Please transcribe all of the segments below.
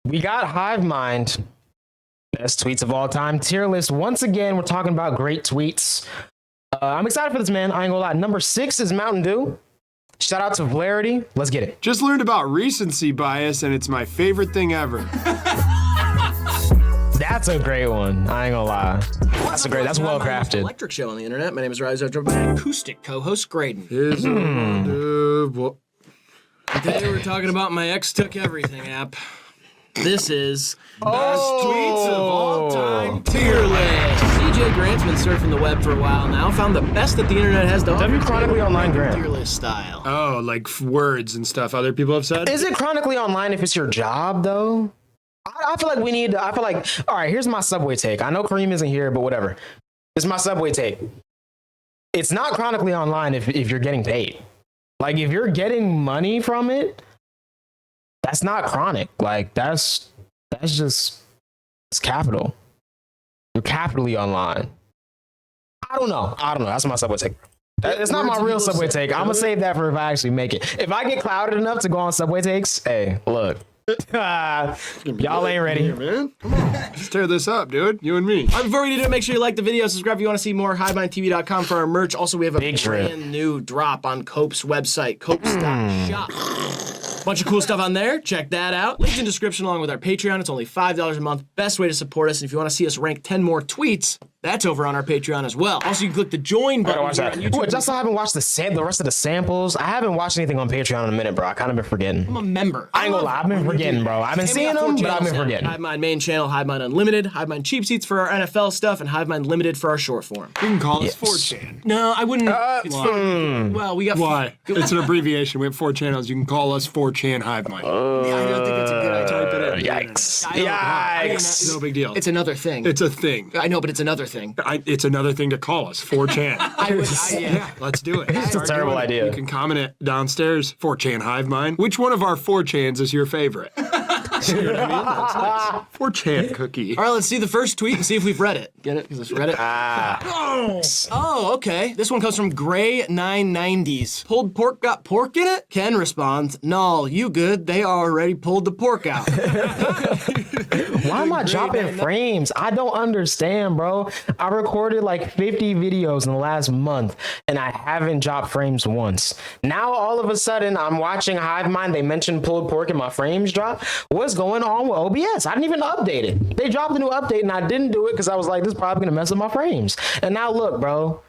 We got HiveMind, best tweets of all time tier list. Once again, we're talking about great tweets. I'm excited for this, man. I ain't gonna lie. Number 6 is Mountain Dew. Shout out to Valerity. Let's get it. Just learned about recency bias, and it's my favorite thing ever. That's a great one. I ain't gonna lie. That's a great. That's well crafted. Electric show on the internet. My name is Rise. I joined by my acoustic co-host Graydon. Today we're talking about my X Took Everything app. This is best tweets of all time tier list. CJ Grant's been surfing the web for a while now. Found the best that the internet has to offer. W chronically online Grant. Tier list style. Oh, like words and stuff other people have said? Is it chronically online if it's your job though? I feel like we need. I feel like. All right, here's my Subway take. I know Kareem isn't here, but whatever. This is my Subway take. It's not chronically online if you're getting paid. Like if you're getting money from it, that's not chronic. Like that's just it's capital. You're capitally online. I don't know. That's my Subway take. It's not my real Subway take. I'm gonna save that for if I actually make it. If I get clouded enough to go on Subway takes, hey, look. Y'all ain't ready. Yeah, man. Come on. Let's tear this up, dude. You and me. All right, before we do it, make sure you like the video, subscribe if you want to see more, HiveMindTV.com for our merch. Also, we have a brand new drop on Cope's website, Cope.shop. Bunch of cool stuff on there. Check that out. Links in description along with our Patreon. It's only $5 a month. Best way to support us. And if you want to see us rank 10 more tweets, that's over on our Patreon as well. Also, you can click the join button watch here that. on YouTube. Ooh, just I haven't watched the rest of the samples. I haven't watched anything on Patreon in a minute, bro. I kind of been forgetting. I'm a member. I ain't gonna lie. I've been forgetting, bro. I've been seeing them, but I've been forgetting. HiveMind main channel, HiveMind Unlimited, HiveMind Cheap Seats for our NFL stuff, and HiveMind Limited for our short form. You can call us 4chan. No, I wouldn't. It's well, we got. Why? It's an abbreviation. We have 4 channels. You can call us 4chan HiveMind. Yeah, I don't think that's a good idea. Type it in. Yikes. Yikes. No big deal. It's another thing. It's a thing. I know, but it's another thing. It's another thing to call us. 4chan. Yeah. Let's do it. It's a terrible idea. You can comment it downstairs. 4chan HiveMind. Which one of our 4chans is your favorite? You know what I mean? That's nice. 4chan cookie. All right, let's see the first tweet and see if we've read it. Get it? Because it's read it. Oh, okay. This one comes from Gray990s. Pulled pork got pork in it? Ken responds, "No, you good. They already pulled the pork out." Why am I dropping frames? I don't understand, bro. I recorded like 50 videos in the last month, and I haven't dropped frames once. Now, all of a sudden, I'm watching HiveMind. They mentioned pulled pork and my frames drop. What's going on with OBS? I didn't even update it. They dropped a new update, and I didn't do it because I was like, this is probably going to mess up my frames. And now, look, bro.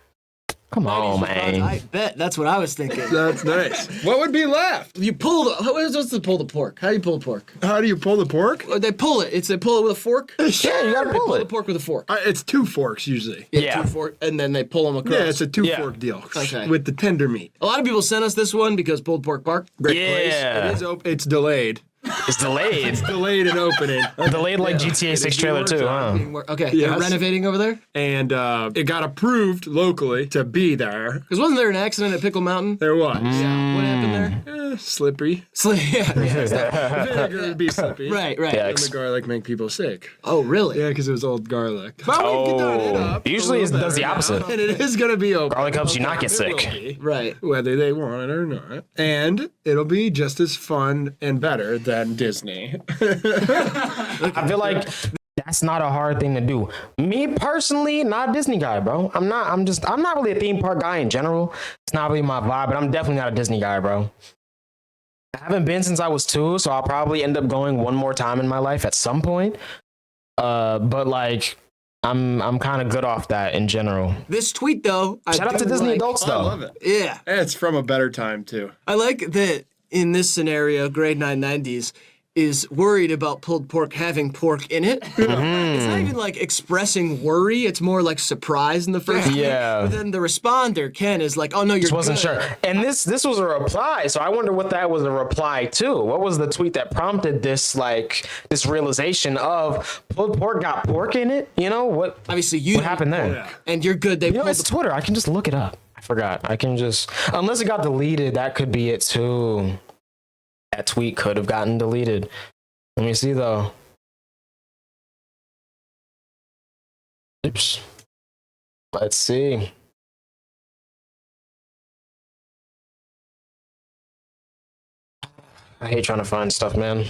Come on, man. I bet. That's what I was thinking. That's nice. What would be left? You pull the... What's the pull the pork? How do you pull the pork? How do you pull the pork? They pull it. They pull it with a fork? Yeah, you got to pull Pull the it. pork with a fork. It's 2 forks usually. Yeah. 2 fork, and then they pull them across. Yeah, it's a 2-fork deal. Okay. With the tender meat. A lot of people sent us this one because pulled pork bark. Great place. Yeah. It's delayed. It's delayed. It's delayed in opening. Delayed like GTA 6 trailer too, huh? Okay, Yes. they're renovating over there? And it got approved locally to be there. Because wasn't there an accident at Pickle Mountain? There was. Yeah. What happened there? Slippery. Yeah. Vinegar would be slippy. Right. Yeah. And the garlic make people sick. Oh, really? Yeah, because it was old garlic. But we can done it up. Usually it does the opposite. And it is going to be open. Garlic helps you not get It will sick. be, Right. whether they want it or not. And it'll be just as fun and better than Disney. I feel like that's not a hard thing to do. Me personally, not a Disney guy, bro. I'm not really a theme park guy in general. It's not really my vibe, but I'm definitely not a Disney guy, bro. I haven't been since I was 2, so I'll probably end up going one more time in my life at some point. But like, I'm kind of good off that in general. This tweet, though. Shout out to Disney adults, I though. love it. Yeah. It's from a better time, too. I like that in this scenario, grade 990s is worried about pulled pork having pork in it. It's not even like expressing worry. It's more like surprise in the first tweet. Yeah. But then the responder, Ken, is like, "Oh, no, you're Just wasn't good." sure. And this was a reply, so I wonder what that was a reply to. What was the tweet that prompted this realization of pulled pork got pork in it? You know what? Obviously, you What happened there? and you're good. They You know, pulled it's Twitter. I can just look it up. I forgot. I can just, unless it got deleted, that could be it too. That tweet could have gotten deleted. Let me see though. Oops. Let's see. I hate trying to find stuff, man.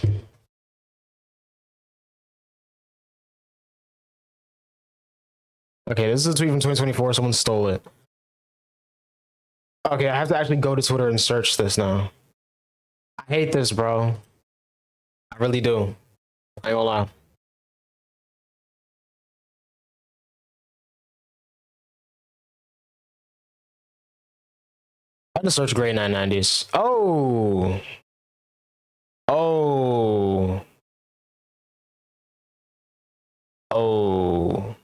Okay, this is a tweet from 2024. Someone stole it. Okay, I have to actually go to Twitter and search this now. I hate this, bro. I really do. I ain't gonna lie. I had to search grade 990s. Oh. Oh. Oh.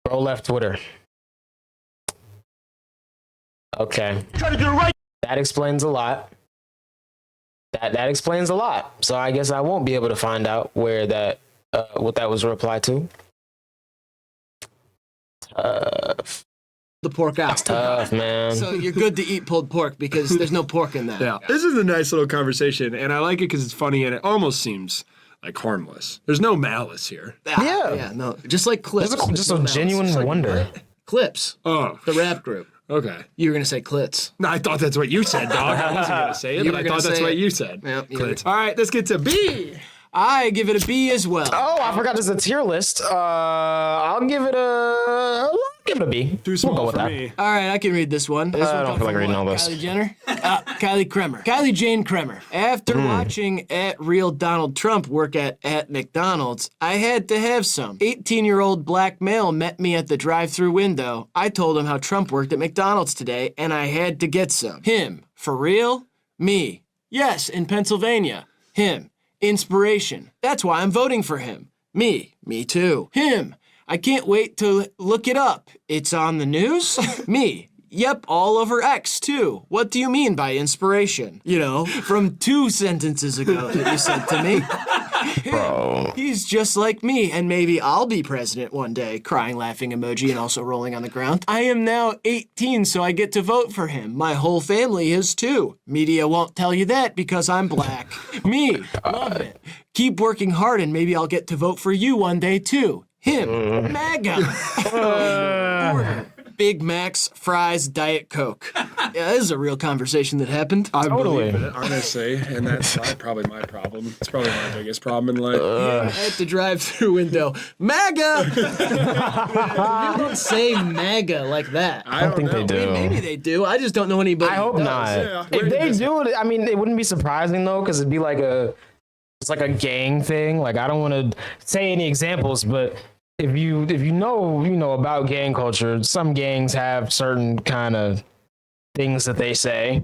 Bro left Twitter. Okay. Try to get it right. That explains a lot. That explains a lot. So I guess I won't be able to find out where that what that was a reply to. The pork out. Tough, man. So you're good to eat pulled pork because there's no pork in that. Yeah. This is a nice little conversation, and I like it because it's funny and it almost seems like harmless. There's no malice here. Yeah. No. Just like Clips. Just a genuine wonder. Clips. Oh, The rap group. okay. You were going to say Clits. No, I thought that's what you said, dog. I wasn't gonna say it, You but were I gonna thought that's say what it. you said. Yep, you Clits. All right, let's get to B. I give it a B as well. Oh, I forgot there's a tier list. I'll give it a B. Too We'll small go with for that. me. All right, I can read this one. This I one don't comes feel like from reading what? all this. Kylie Jenner? Kylie Kremer. Kylie Jane Kremer. After watching at Real Donald Trump work at McDonald's, I had to have some. 18-year-old black male met me at the drive-thru window. I told him how Trump worked at McDonald's today, and I had to get some. Him. For real? Me. Yes, in Pennsylvania. Him. Inspiration. That's why I'm voting for him. Me. Me too. Him. I can't wait to look it up. It's on the news? Me. Yep, all over X, too. What do you mean by inspiration? You know, from 2 sentences ago that you said to me. Bro. He's just like me, and maybe I'll be president one day. Crying, laughing emoji, and also rolling on the ground. I am now 18, so I get to vote for him. My whole family is too. Media won't tell you that because I'm black. Me. Love it. Keep working hard, and maybe I'll get to vote for you one day, too. Him. MAGA. Order. Big Macs, fries, Diet Coke. Yeah, this is a real conversation that happened. I Totally. believe it, honestly, and that's probably my problem. It's probably my biggest problem in life. At the drive-thru window. MAGA! People don't say MAGA like that. I don't think they do. Maybe they do. I just don't know anybody. I hope who does. not. Yeah. If they do it, I mean, it wouldn't be surprising though, because it'd be like it's like a gang thing. Like I don't want to say any examples, but if you know about gang culture, some gangs have certain kind of things that they say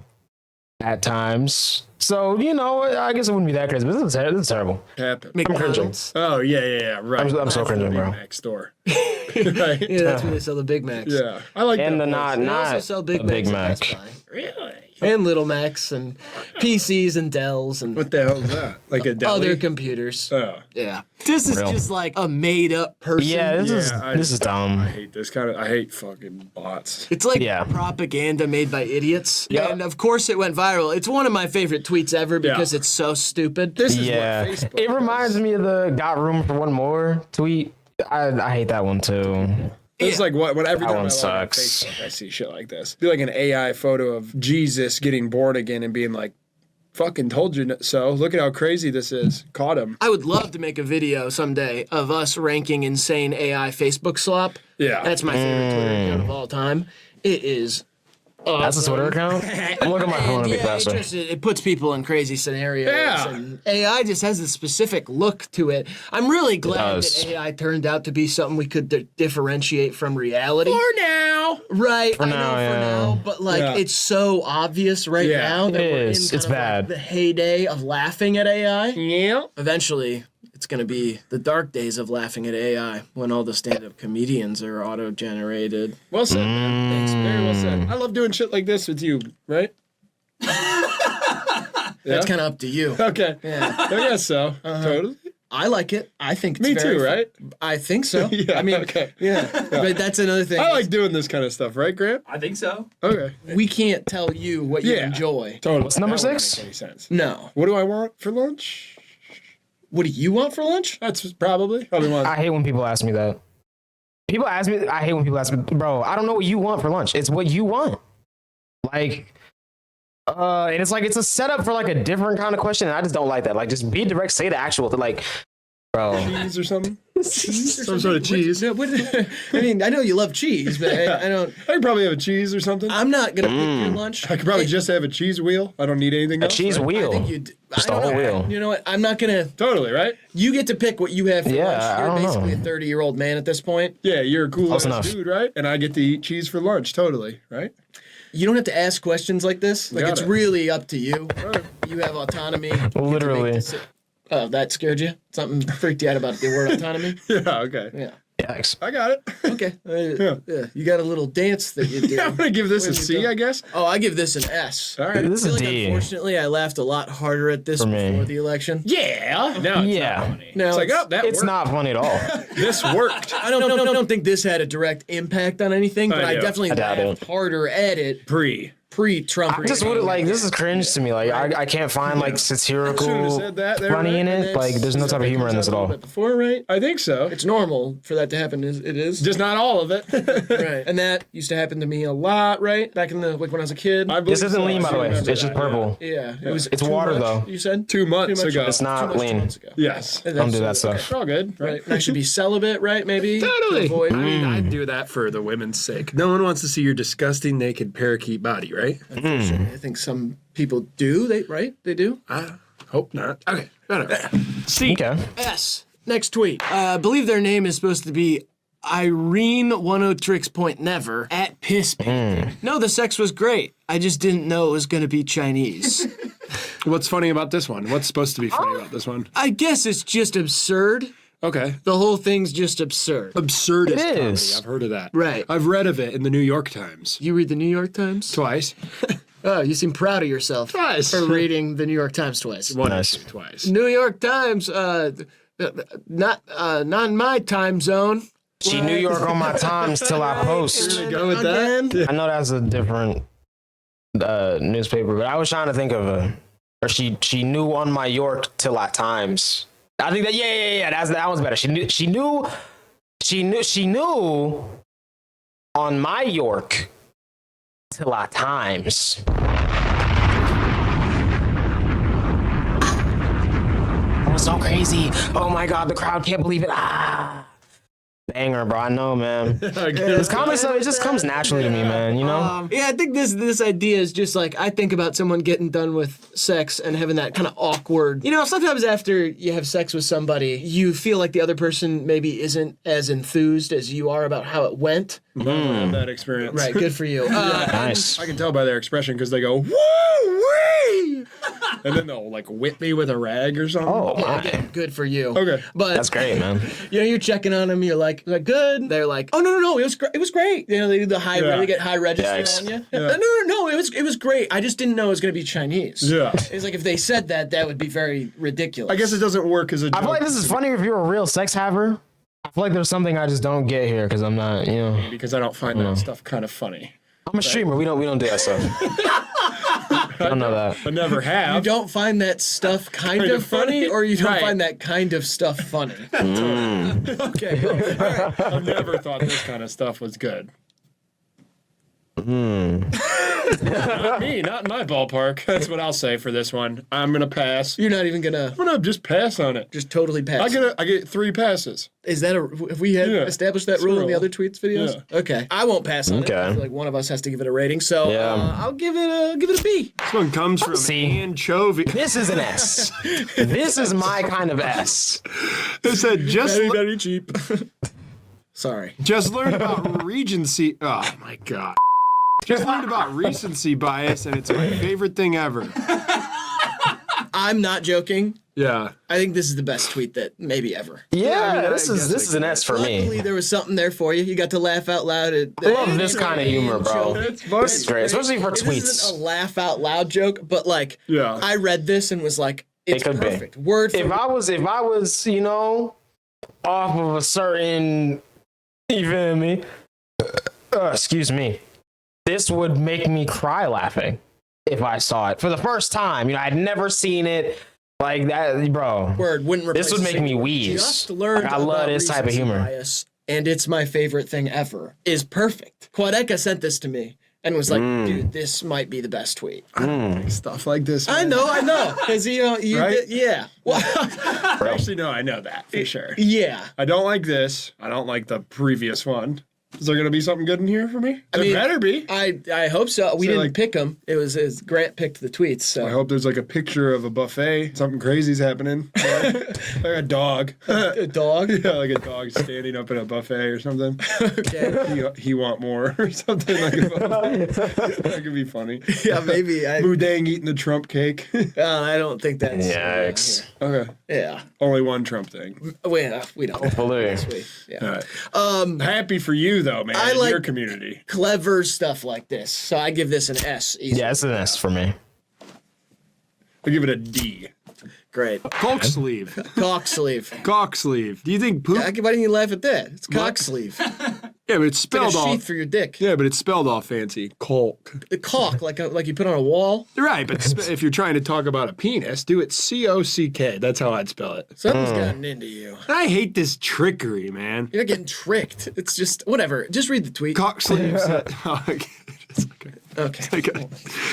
at times. So I guess it wouldn't be that crazy. But this is terrible. Happened. McDonald's. Oh yeah, right. I'm so cringing, bro. Next door. Right. Yeah, that's where they sell the Big Macs. Yeah, I like And that the place. They also not sell a Big Big Macs. Mac. At Best Buy. Really? And Little Macs and PCs and Dells and What the hell is that? Like a deli? other computers. Oh. Yeah. This is Real. just like a made-up person. Yeah, this is I dumb. hate this kind of. I hate fucking bots. It's like Yeah. propaganda made by idiots. Yeah. And of course it went viral. It's one of my favorite tweets ever because Yeah. it's so stupid. This is Yeah, what Facebook it reminds me of the "got room for one more" tweet. I hate that one too. It's like what every That time I one log on sucks. Facebook, I see shit like this. Be like an AI photo of Jesus getting born again and being like, "Fucking told you so. Look at how crazy this is. Caught him." I would love to make a video someday of us ranking insane AI Facebook slop. Yeah. That's my favorite Twitter account of all time. It is That's a Twitter account. I'm looking at my phone a bit yeah, faster. it puts people in crazy scenarios. Yeah. And AI just has a specific look to it. I'm really glad does. that AI turned out to be something we could differentiate from reality. For now. Right, I know now, for yeah. now, but like Yeah. it's so obvious right Yeah, now that it we're is. in It's kind of bad. like the heyday of laughing at AI. Yeah. Eventually, it's going to be the dark days of laughing at AI when all the stand-up comedians are auto-generated. Well said, man. Thanks. Very well said. I love doing shit like this with you, right? That's kind of up to you. Okay. Yeah. I guess so. Totally. I like it. I think it's Me very too, right? I think so. Yeah, I mean, okay. yeah. But that's another thing. I like doing this kind of stuff, right, Grant? I think so. Okay. We can't tell you what you Yeah. enjoy. Totally. What's number That wouldn't 6? make any sense. No. What do I want for lunch? What do you want for lunch? That's probably one. I hate when people ask me that. People ask me. I hate when people ask me, bro. I don't know what you want for lunch. It's what you want. Like, and it's like it's a setup for like a different kind of question. And I just don't like that. Like, just be direct. Say the actual. Like, bro. Cheese or something? cheese or Some sort of cheese. I mean, I know you love cheese, but I don't. I could probably have a cheese or something. I'm not gonna pick your lunch. I could probably just have a cheese wheel. I don't need anything else. Cheese right? wheel. I think you. Just I the don't whole know. wheel. You know what? I'm not gonna. Totally, right? You get to pick what you have for Yeah, lunch. I You're don't basically know. a 30-year-old man at this point. Yeah, you're a cool Close ass enough. dude, right? And I get to eat cheese for lunch. Totally, right? You don't have to ask questions like this. Like, Got it's it. really up to you. You have autonomy. You get to make Literally. deci- Oh, that scared you? Something freaked you out about the word autonomy? Yeah, okay. Yeah. Yikes. I got it. Okay. Yeah. You got a little dance that you do. I'm gonna give this a C, I guess. Oh, I give this an S. All right. This I feel is like, D. unfortunately, I laughed a lot harder at this For me. before the election. Yeah. Now it's Yeah. not funny. Now it's like, oh, that It's worked. not funny at all. This worked. I don't think this had a direct impact on anything, but I do. definitely I doubt laughed it. harder at it pre-Trump. I just would like this is cringe to me. Like I can't find like Shouldn't have satirical said that there, funny right? in And it. Like there's no type of humor in this at all. Before, right? I think so. It's normal for that to happen. It is. Just not all of it. Right. And that used to happen to me a lot, right? Back in the when I was a kid. I believe This isn't so. lean, I by the way. remember It's just that, purple. Yeah. It was. It's too water, much, though. You said 2 months Too much. ago. It's not Too much 2 lean. months ago. Yes. Don't do that Okay. stuff. It's all good, right? Right. And I should be celibate, right? Maybe. Totally. To avoid. I mean, I'd do that for the women's sake. No one wants to see your disgusting naked parakeet body, right? I think some people do. They do. I hope not. Okay. Whatever. C. Okay. S. Next tweet. I believe their name is supposed to be Irene 103.never at piss. No, the sex was great. I just didn't know it was gonna be Chinese. What's funny about this one? What's supposed to be funny about this one? I guess it's just absurd. Okay. The whole thing's just absurd. Absurdist It comedy. is. I've heard of that. Right. I've read of it in the New York Times. You read the New York Times? Twice. Oh, you seem proud of yourself. Twice. For reading the New York Times twice. One Nice. twice. New York Times, not in my time zone. She New York on my times till I post. Go with that. Again? I know that's a different newspaper, but I was trying to think of or she knew on my York till I times. I think that yeah. That one's better. She knew on my York till I times. That was so crazy. Oh my god, the crowd can't believe it. Banger, bro. I know, man. This comedy stuff, it just comes naturally to me, man. You know? Yeah, I think this idea is just like, I think about someone getting done with sex and having that kind of awkward. You know, sometimes after you have sex with somebody, you feel like the other person maybe isn't as enthused as you are about how it went. I have that experience. Right, good for you. Nice. I can tell by their expression because they go, woo-wee! And then they'll like whip me with a rag or something. Oh, my. Good for you. Okay. But That's great, man. you know, you're checking on them. You're like good. They're like, oh no, it was great. You know, they do the high, Yeah. they get high register Yikes. on you. Yeah. No, it was great. I just didn't know it was gonna be Chinese. Yeah. It's like if they said that would be very ridiculous. I guess it doesn't work as a joke. I feel like this is funny if you're a real sex haver. I feel like there's something I just don't get here because I'm not, you know. because I don't find that stuff kind of funny. I'm a streamer. We don't do that stuff. I don't know that. I never you have. don't find that stuff kind of funny, or you don't Right. find that kind of stuff funny. Okay. All right. I've never thought this kind of stuff was good. Not me, not in my ballpark. That's what I'll say for this one. I'm gonna pass. You're not even gonna I'm gonna just pass on it. just totally pass. I get 3 passes. Is that have we had Yeah. established that It's a rule in the rule. other tweets videos? Okay, I won't pass on it. Okay. I feel like one of us has to give it a rating, so Yeah. I'll give it a B. This one comes from See. Anchovy. This is an S. This is my kind of S. It said Very cheap. Sorry. just learned about recency. Oh my god. Just learned about recency bias, and it's my favorite thing ever. I'm not joking. Yeah. I think this is the best tweet that maybe ever. Yeah, I this is an S for Luckily, me. there was something there for you. You got to laugh out loud. I love this kind of humor, bro. It's This is great, especially for This tweets. isn't a laugh out loud joke, but like, Yeah. I read this and was like, it's could be. perfect. Word for If I was, you know, off of a certain, you feel me? Excuse me. This would make me cry laughing if I saw it for the first time. You know, I'd never seen it like that, bro. word wouldn't replace This would a make single me word. wheeze. Just learned Like, I love about this type of recency humor. bias, and it's my favorite thing ever. Is perfect. Quadeka sent this to me and was like, dude, this might be the best tweet. Stuff like this. I know. Because, you Right? yeah. Well, Actually, no, I know that for sure. Yeah. I don't like this. I don't like the previous one. Is there going to be something good in here for me? There better be. I hope so. We didn't pick them. It was Grant picked the tweets. So I hope there's like a picture of a buffet. Something crazy's happening. Like a dog. A dog? Yeah, like a dog standing up at a buffet or something. Okay. He want more or something like a buffet. That could be funny. Yeah, maybe. Boudin eating the Trump cake. I don't think that's. Yikes. Okay. Yeah. Only one Trump thing. We don't. Hopefully. Yeah. All right. Happy for you though, man. I like your community. Clever stuff like this. So I give this an S. Easy. Yeah, it's an S for me. I give it a D. Great. Cock sleeve. Cock sleeve. Cock sleeve. Do you think poop? Why didn't you laugh at that? It's cock sleeve. Yeah, but it's Like a spelled all. sheath for your dick. Yeah, but it's spelled all fancy. Cock. The cock, like you put on a wall. Right, but if you're trying to talk about a penis, do it C-O-C-K. That's how I'd spell it. Something's gotten into you. I hate this trickery, man. You're not getting tricked. It's just whatever. Just read the tweet. Cock sleeves. Okay.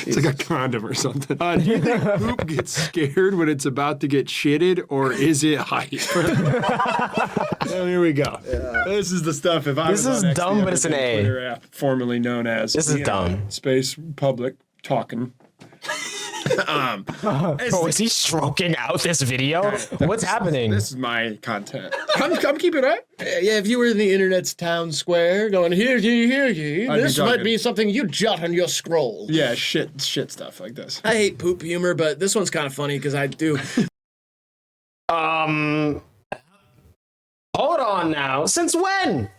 It's like a condom or something. Do you think poop gets scared when it's about to get shitted, or is it hype? Well, here we go. Yeah. This is the stuff. If I This was is on dumb, but it's an A. Twitter app, formerly known as This is dumb. Space Public Talking. Oh, is he stroking out this video? What's happening? This is my content. I'm keeping it. Yeah, if you were in the internet's town square going, here ye, I'd be this might talking. be something you jot on your scroll. Yeah, shit stuff like this. I hate poop humor, but this one's kind of funny because I do. Hold on now. Since when?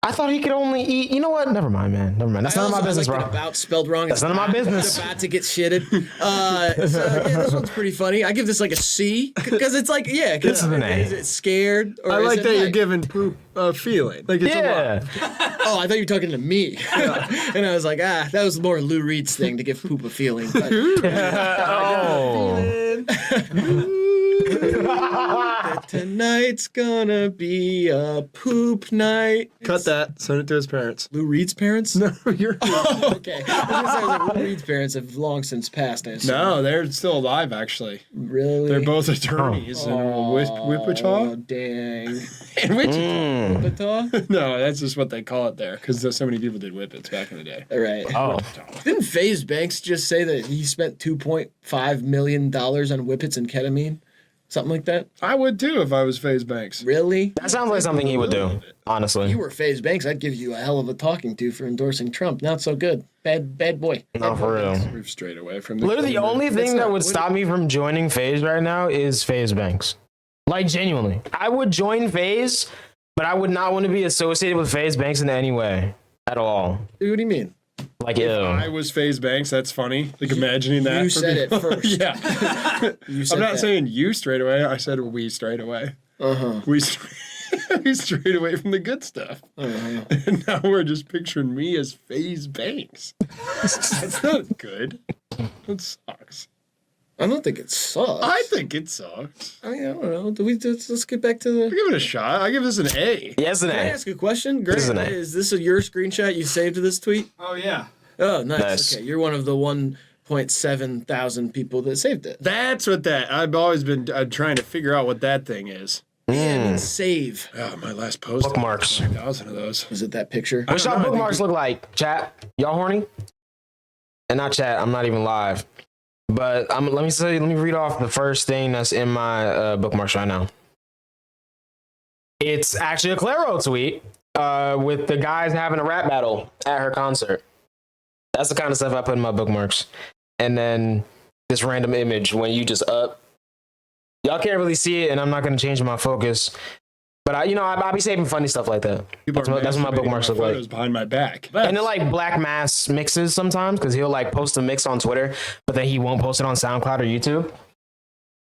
I thought he could only eat. You know what? Never mind, man. Never mind. That's none of my business, bro. About spelled wrong. That's none of my business. About to get shitted. This one's pretty funny. I give this like a C because it's like This is an A. Is it scared? Or I is like it that you're like- giving poop a feeling. Like it's a lot. Yeah. Oh, I thought you were talking to me, and I was like, that was more Lou Reed's thing to give poop a feeling. But, Oh. tonight's gonna be a poop night. Cut that. Send it to his parents. Lou Reed's parents? No, you're. Oh, okay. I was like, Lou Reed's parents have long since passed. I assume. No, they're still alive, actually. Really? They're both attorneys in Oh, Wichita. dang. In Wichita? Wichita? No, that's just what they call it there, because so many people did whippets back in the day. All right. Oh. Didn't FaZe Banks just say that he spent $2.5 million on whippets and ketamine? Something like that? I would too if I was FaZe Banks. Really? That sounds like something he would do, honestly. You were FaZe Banks, I'd give you a hell of a talking to for endorsing Trump. Not so good. Bad boy. No, for real. We've strayed away from the Literally, the only thing that would stop me from joining FaZe right now is FaZe Banks. Like, genuinely. I would join FaZe, but I would not want to be associated with FaZe Banks in any way at all. What do you mean? Like, ew. I was FaZe Banks. That's funny. Like imagining that. You for said it people. first. Yeah. You said I'm not that. saying you straight away. I said we straight away. We strayed away from the good stuff. And now we're just picturing me as FaZe Banks. That's not good. That sucks. I don't think it sucks. I think it sucks. I don't know. Let's get back to the. Give it a shot. I give this an A. Yes, an Can I A. ask a question? Grant, is an A. is this your screenshot you saved to this tweet? Oh yeah. Oh, nice. Nice. Okay, you're one of the 1.7 thousand people that saved it. That's what that. I've always been trying to figure out what that thing is. And save. Oh, my last post. Bookmarks. 5,000 of those. Was it that picture? What's y'all bookmarks look like? Chat? Y'all horny? And not chat. I'm not even live. But let me read off the first thing that's in my bookmarks right now. It's actually a Claro tweet with the guys having a rap battle at her concert. That's the kind of stuff I put in my bookmarks. And then this random image when you just up. Y'all can't really see it, and I'm not going to change my focus. But I'll be saving funny stuff like that. That's what my bookmarks look like. Photos behind my back. And then like Black Mass mixes sometimes because he'll like post a mix on Twitter, but then he won't post it on SoundCloud or YouTube.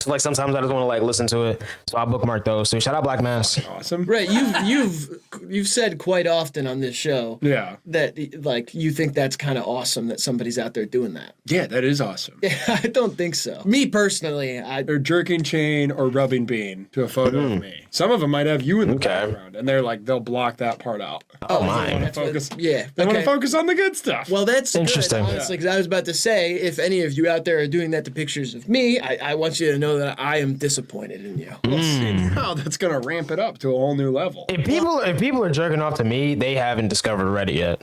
So like sometimes I just want to like listen to it, so I bookmark those. So shout out Black Mass. Awesome. Right, you've said quite often on this show Yeah. that like you think that's kind of awesome that somebody's out there doing that. Yeah, that is awesome. I don't think so. Me personally, They're jerking chain or rubbing bean to a photo of me. Some of them might have you in the Okay. background, and they'll block that part out. Oh my. that's what- Focus. yeah. They want okay. to focus on the good stuff. Well, that's Interesting. Good, honestly, because I was about to say, if any of you out there are doing that to pictures of me, I want you to know know that I am disappointed in you. Well, see, now that's gonna ramp it up to a whole new level. If people are jerking off to me, they haven't discovered Reddit yet.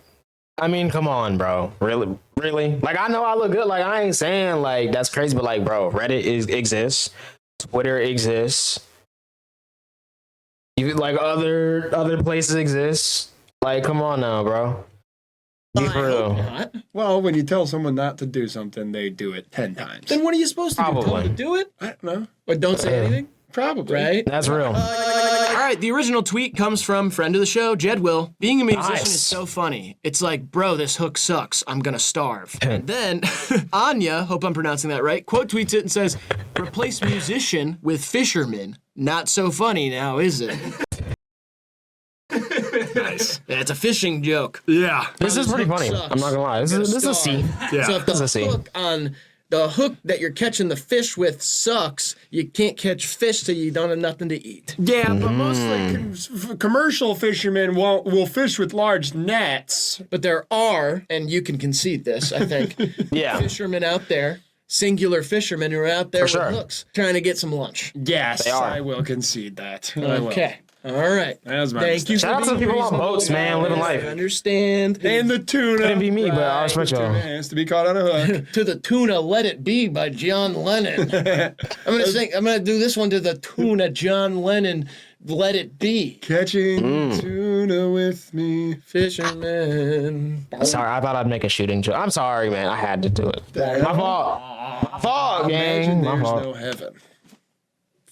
I mean, come on, bro. Really? Like, I know I look good. Like, I ain't saying like that's crazy, but like, bro, Reddit exists. Twitter exists. You like other places exist. Like, come on now, bro. Be for real. Not. Well, when you tell someone not to do something, they do it 10 times. Then what are you supposed to do? Tell Probably. them to do it? I don't know. Or don't say anything? Probably. Right? That's real. All right, the original tweet comes from friend of the show, Jed Will. Being a musician Nice. is so funny. It's like, bro, this hook sucks. I'm gonna starve. And then Anya, hope I'm pronouncing that right, quote tweets it and says, replace musician with fisherman. Not so funny now, is it? Nice. Yeah, it's a fishing joke. Yeah. This is pretty funny. sucks. I'm not gonna lie. This is a C. Yeah. So if This is a C. the hook that you're catching the fish with sucks, you can't catch fish so you don't have nothing to eat. Yeah, but mostly commercial fishermen will fish with large nets. But there are, and you can concede this, I think, Yeah. fishermen out there, singular fishermen who are out there with sure. hooks trying to get some lunch. Yes, They are. I will concede that. I will. Okay. All right. That was my Thank you. mistake. Shout out to the for being people on reasonable, boats, man, living guys. life. I understand. And the tuna. Couldn't be me, but I respect The y'all. tuna has to be caught on a hook. To the tuna, Let It Be by John Lennon. I'm gonna do this one to the tuna, John Lennon, Let It Be. Catching tuna with me. Fisherman. Sorry, I thought I'd make a shooting joke. I'm sorry, man. I had to do it. My fault. My fault, Imagine gang. My there's fault. no heaven.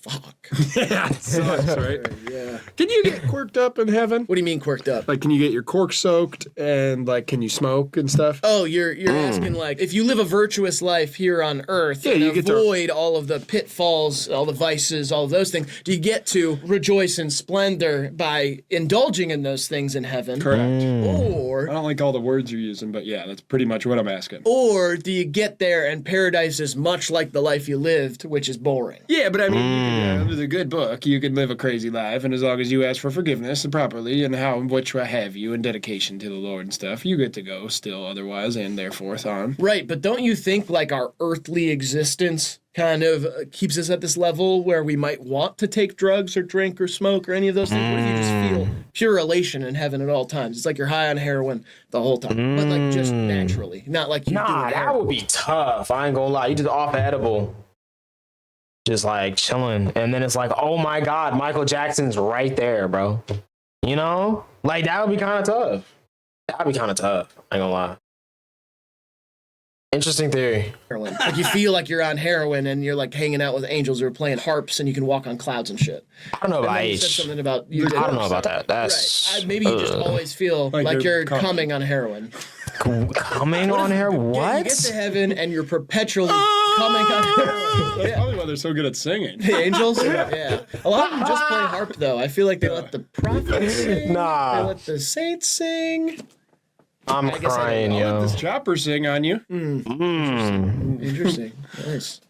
Fuck. Yeah, it sucks, right? Yeah. Can you get quirked up in heaven? What do you mean quirked up? Like, can you get your cork soaked and like, can you smoke and stuff? Oh, you're asking like if you live a virtuous life here on Earth and you get to- avoid all of the pitfalls, all the vices, all of those things, do you get to rejoice in splendor by indulging in those things in heaven? Correct. Or I don't like all the words you're using, but yeah, that's pretty much what I'm asking. or do you get there and paradise is much like the life you lived, which is boring? Yeah, but I mean, you can, under the good book, you can live a crazy life, and as long as you ask for forgiveness and properly, and which will have you, and dedication to the Lord and stuff, you get to go still otherwise, and therefore on. Right, but don't you think like our earthly existence kind of keeps us at this level where we might want to take drugs or drink or smoke or any of those things? What if you just feel pure elation in heaven at all times? It's like you're high on heroin the whole time, but like just naturally, not like you do Nah, it that would be tough. I ain't gonna lie. You just off edible. Just like chilling. And then it's like, oh my God, Michael Jackson's right there, bro. You know? Like, that would be kind of tough. That'd be kind of tough. I ain't gonna lie. Interesting theory. heroin. Like you feel like you're on heroin and you're like hanging out with angels who are playing harps and you can walk on clouds and shit. I don't know And about then you said H. something about you. I don't know about that. That's Right. Maybe you just always feel like you're coming on heroin. coming on here. Yeah, What? you get to heaven and you're perpetually coming on heroin. That's probably why they're so good at singing. The angels? Yeah. A lot of them just play harp though. I feel like they let the prophets sing. Nah. They let the saints sing. I'm guess I don't crying, know. yo. This chopper sing on you. Interesting. Nice.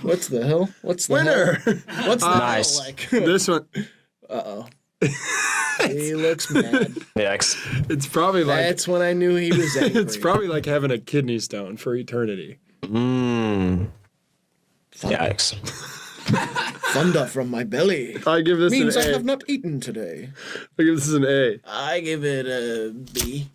What's the hell? What's the Winner. hell? What's the Nice. hell like? This one, He looks mad. Yikes. it's probably like That's when I knew he was angry. it's probably like having a kidney stone for eternity. Yikes. thunder from my belly. I give this Means I an A. have not eaten today. I give this an A. I give it a B.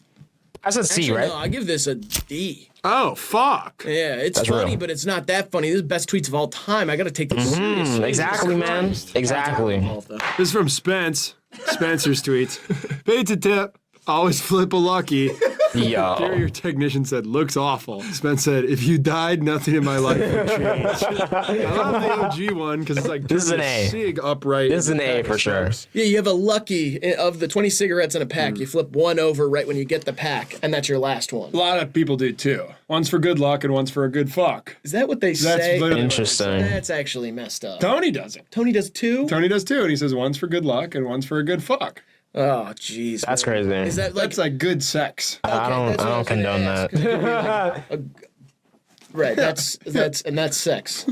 I said C, Actually, right? No, I give this a D. Oh fuck! Yeah, it's That's funny, real. but it's not that funny. This is the best tweets of all time. I gotta take this seriously. Exactly, man. Exactly. This is from Spence. Spencer's tweets. Paid to tip. Always flip a lucky. Yo. Carrier technician said, looks awful. Spence said, if you died, nothing in my life would change. I love the OG one because it's like This is an A. Sig upright. This is an A for sure. Yeah, you have a lucky of the 20 cigarettes in a pack. You flip one over right when you get the pack, and that's your last one. A lot of people do too. One's for good luck and one's for a good fuck. Is that what they That's say? literally Interesting. That's actually messed up. Tony does it. Tony does too? Tony does too, and he says one's for good luck and one's for a good fuck. Oh, jeez. That's man. crazy. Is that like... That's like good sex. I don't that's what was gonna condone ask, that. 'cause it could be like right, that's sex.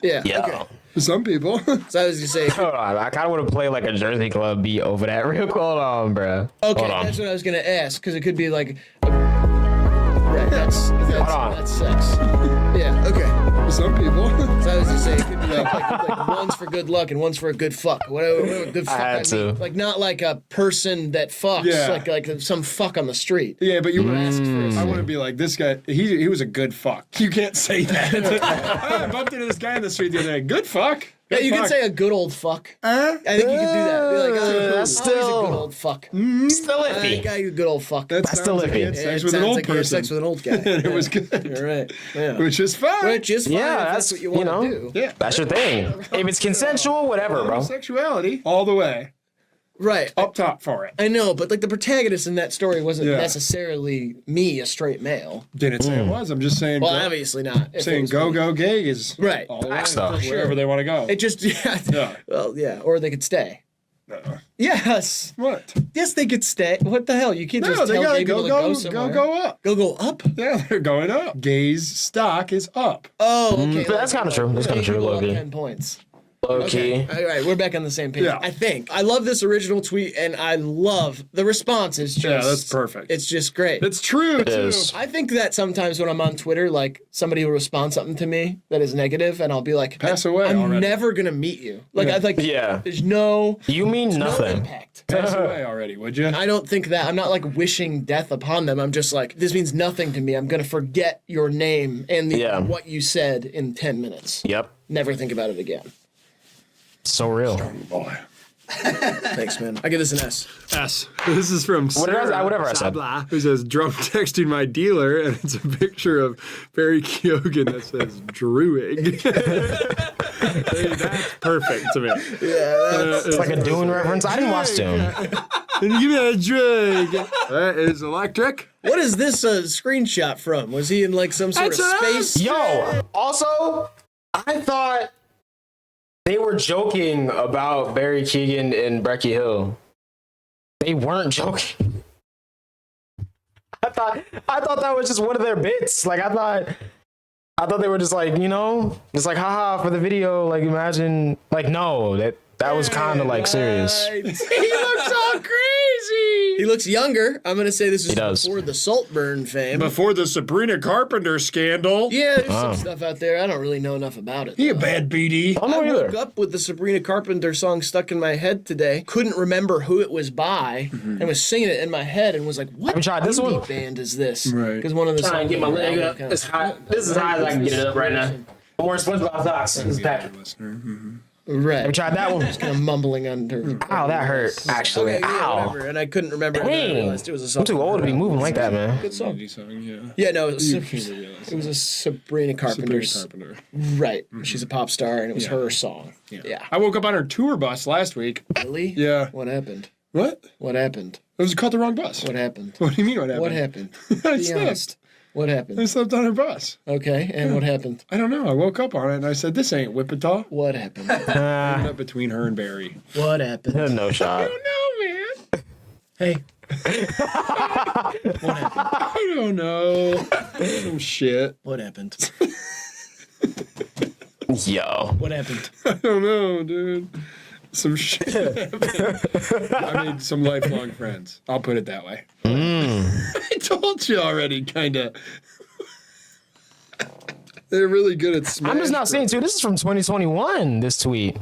Yeah. Yo. Okay. For some people. So I was gonna say, Hold on. I kind of want to play like a Jersey Club beat over that real quick. Hold on, bro. okay, Hold on. that's what I was gonna ask, because it could be like, right, that's on. sex. Yeah. Okay. Some people. So I was just saying, it could be like one's for good luck and one's for a good fuck. Whatever good fuck had to. mean. Like not like a person that fucks, Yeah. like some fuck on the street. Yeah, but you want to ask first. I want to be like, this guy, he was a good fuck. You can't say that. I bumped into this guy in the street the other day. Good fuck. Yeah, Good you can fuck. say a good old fuck. I think you could do that. Be like, that's he's a still- good old fuck. Still That iffy. guy, a good old fuck. That That's still sounds like he iffy. had Yeah, sex it with an sounds old like he had person. sex with an old guy. And it was good. You're right. Yeah. Which is fine. Which is fine. Yeah, if that's what you want know, to do. Yeah. that's your thing. If it's consensual, whatever, bro. Homosexuality all the way. Right. Up top for it. I know, but like the protagonist in that story wasn't Yeah. necessarily me, a straight male. Didn't say it was. I'm just saying. Well, obviously not. If it saying was go me. go gay is Right. all the way. Facts, though. Wherever they want to go. It just Yeah. Well, yeah, or they could stay. Yes. What? Yes, they could stay. What the hell? You can't No, just they tell gotta gay people to go somewhere. go up. Go up. Yeah, they're going up. Gay's stock is up. Oh, okay. But that's kinda true. That's kinda true, People up low-key. 10 points. Low Okay. key. All right, we're back on the same page. Yeah. I think. I love this original tweet, and I love the response. Is just Yeah, that's perfect. It's just great. It's true too. is. I think that sometimes when I'm on Twitter, like somebody will respond something to me that is negative, and I'll be like, Pass away I'm already. never gonna meet you. Like Yeah. I like. Yeah. There's no You mean no nothing. impact. Pass away already, would you? I don't think that. I'm not like wishing death upon them. I'm just like, this means nothing to me. I'm gonna forget your name and Yeah. what you said in 10 minutes. Yep. Never think about it again. So real. Boy. Thanks, man. I give this an S. S. This is from Whatever I said. Sabla, who says, drunk texting my dealer, and it's a picture of Barry Keoghan that says, Druig. Hey, that's perfect to me. Yeah, It's like a Dune reference. I didn't watch Dune. And give me a drug. That is electric. What is this screenshot from? Was he in like some sort of That's us. space? Yo, also, I thought they were joking about Barry Keoghan and Becky Hill. They weren't joking. I thought that was just one of their bits. Like I thought they were just like, just like haha for the video. Like imagine, like no, that was kind of like serious. He looks all crazy. He looks younger. I'm gonna say this is does. before the Saltburn fame. Before the Sabrina Carpenter scandal. Yeah, there's some stuff out there. I don't really know enough about it. He a though. bad BD. I don't know I woke either. up with the Sabrina Carpenter song stuck in my head today. Couldn't remember who it was by, and was singing it in my head, and was like, "What Have you tried this indie one? band is this?" Right. Because one of the Trying songs to get my on the leg album up. kinda- It's high. This is as high as I can get it up right now. I'm wearing SpongeBob socks. This is Patrick. Right. Have you tried that one? Kind of mumbling under. Ow, that hurt. Actually, Okay, yeah, ow. whatever. And I couldn't remember. And then I Dang. realized it was a song. I'm too old to be moving like that, man. Good song. Yeah. Yeah, no, it was, You can't realize it was a Sabrina Carpenter's. Carpenter. Right. She's a pop star, and it was her song. Yeah. I woke up on her tour bus last week. Really? Yeah. What happened? What? What happened? It was caught the wrong bus. What happened? What do you mean what happened? What happened? I Be slept. honest. What I happened? slept on her bus. Okay, and what happened? I don't know. I woke up on it and I said, this ain't Wichita. What happened? Ended up between her and Barry. What happened? No shot. No, man. Hey, I don't know. Some shit. what happened? Yo. What happened? I don't know, dude. Some shit. I made some lifelong friends. I'll put it that way. I told you already, kinda. They're really good at smash. I'm just not seeing too. This is from 2021. This tweet.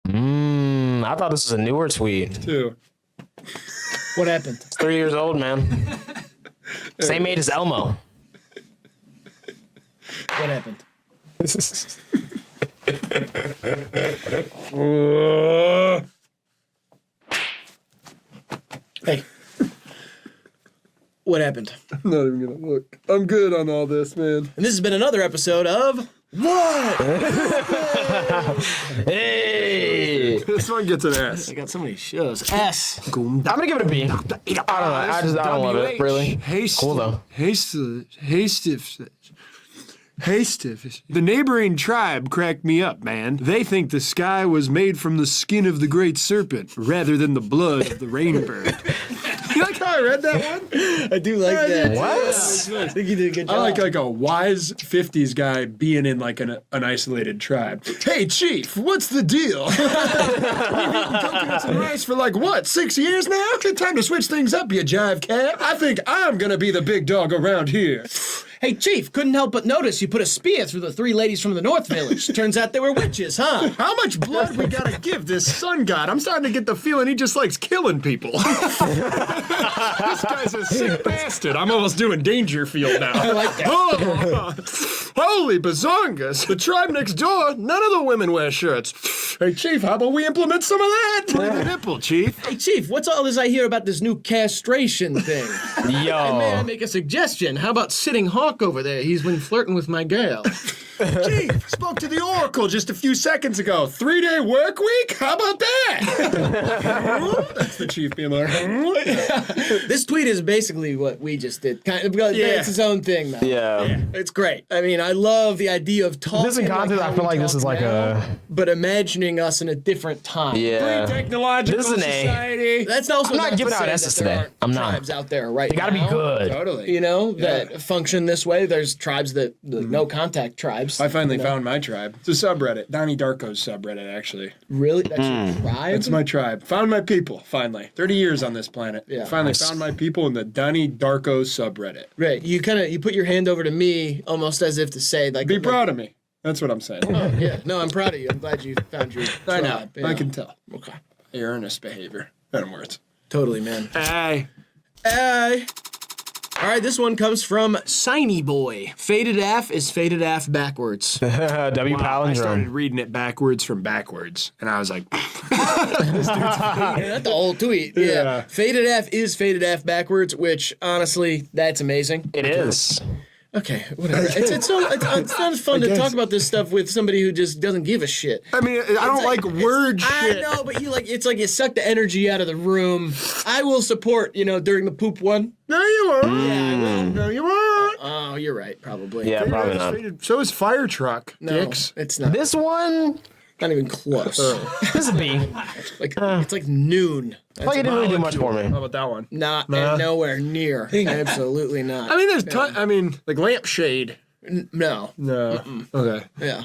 I thought this was a newer tweet. too. What happened? It's 3 years old, man. Same age as Elmo. What happened? Hey. What happened? I'm not even gonna look. I'm good on all this, man. And this has been another episode of What? Hey. This one gets an S. I got so many shows. S. I'm gonna give it a B. I don't know. I don't love it. Really. Cool though. Haystiff. The neighboring tribe cracked me up, man. They think the sky was made from the skin of the great serpent rather than the blood of the rainbird. You like how I read that one? I do like that. What? I think you did a good job. I like a wise 50s guy being in like an isolated tribe. Hey, Chief, what's the deal? We've eaten coconuts and rice for like, what, 6 years now? Time to switch things up, you jive cat. I think I'm gonna be the big dog around here. Hey, Chief, couldn't help but notice you put a spear through the 3 ladies from the North Village. Turns out they were witches, huh? How much blood we gotta give this sun god? I'm starting to get the feeling he just likes killing people. This guy's a sick bastard. I'm almost doing Dangerfield now. I like that. Oh, holy bazongas. The tribe next door, none of the women wear shirts. Hey, Chief, how about we implement some of that? Look at the nipple, Chief. Hey, Chief, what's all this I hear about this new castration thing? Yo. And may I make a suggestion? How about sitting Hawk over there? He's been flirting with my gal. Chief, spoke to the Oracle just a few seconds ago. 3-day work week? How about that? That's the Chief being like, This tweet is basically what we just did. Kind of, because Yeah. it's its own thing, though. Yeah. It's great. I mean, I love the idea of talking. This in context, how I feel we like this talk is like now, a. but imagining us in a different time. Yeah. technological This is an A. society. That's also I'm not to giving out say S's that there today. aren't I'm not. tribes out there right They gotta be now, good. Totally. You know, that function this way. There's tribes that the no contact tribes. I finally found my tribe. It's a subreddit. Donnie Darko's subreddit, actually. Really? That's your tribe? It's my tribe. Found my people, finally. 30 years on this planet. Yeah. Finally Nice. found my people in the Donnie Darko subreddit. Right. You put your hand over to me almost as if to say, like, Be proud of me. That's what I'm saying. Yeah. No, I'm proud of you. I'm glad you found your I know. tribe. Yeah. I can tell. Okay. Your earnest behavior. Better words. Totally, man. Hey. Hey. All right, this one comes from Shiny Boy. Faded AF is faded AF backwards. W I started palindrome. reading it backwards from backwards, and I was like, Yeah, that's the whole tweet. Yeah. Yeah. Faded AF is faded AF backwards, which honestly, that's amazing. It is. Okay, whatever. It's not as fun to talk about this stuff with somebody who just doesn't give a shit. I mean, I don't like word shit. I know, but it's like you suck the energy out of the room. I will support, during the poop one. No, you won't. Yeah, I will. No, you won't. Oh, you're right, probably. Yeah, probably not. So is Fire Truck, No, dicks. it's not. This one. Not even close. This is B. Like it's like noon. Like it didn't really do much for me. How about that one? Not and nowhere near. Absolutely not. I mean, there's like lampshade. No. No. Okay. Yeah.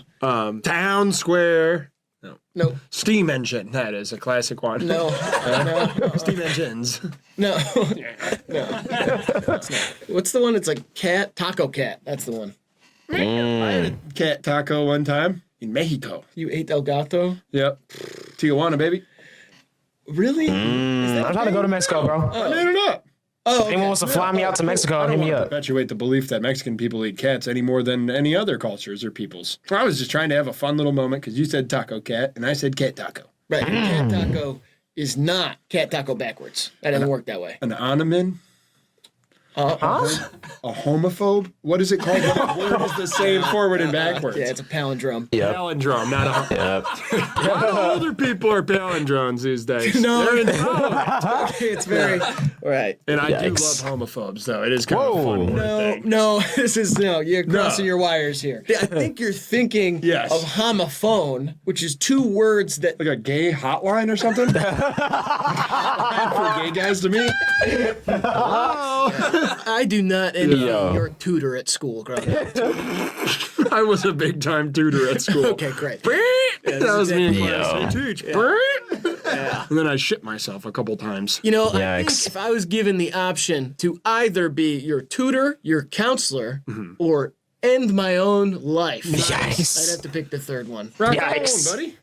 Town Square. No. Steam Engine. That is a classic one. No. No. Steam Engines. No. No. It's not. What's the one? It's like Taco Cat. That's the one. I had a cat taco one time in Mexico. You ate El Gato? Yep. Tijuana, baby. Really? I'm trying to go to Mexico, bro. I made it up. Oh, Anyone wants to fly me out to Mexico, hit me up. Perpetuate the belief that Mexican people eat cats any more than any other cultures or peoples. I was just trying to have a fun little moment because you said taco cat and I said cat taco. Right. Cat taco is not cat taco backwards. That doesn't work that way. An onoman? A homophobe? What is it called? What word is the same forward and backwards? Yeah, it's a palindrome. Yep. Palindrome, not a. Yep. A lot of older people are palindromes these days. No. They're intolerant. It's very right. And I do Yikes. love homophobes, though. It is kind of a fun word thing. No, you're crossing your wires here. I think you're thinking Yes. of homophone, which is 2 words that Like a gay hotline or something? For gay guys to meet? I do not envy Yo. your tutor at school growing up. I was a big time tutor at school. Okay, great. That was me in Yo. class. Hey, teach. And then I shit myself a couple times. I think Yikes. if I was given the option to either be your tutor, your counselor, or end my own life, Yikes. I'd have to pick the third one. Rock Yikes. on, buddy.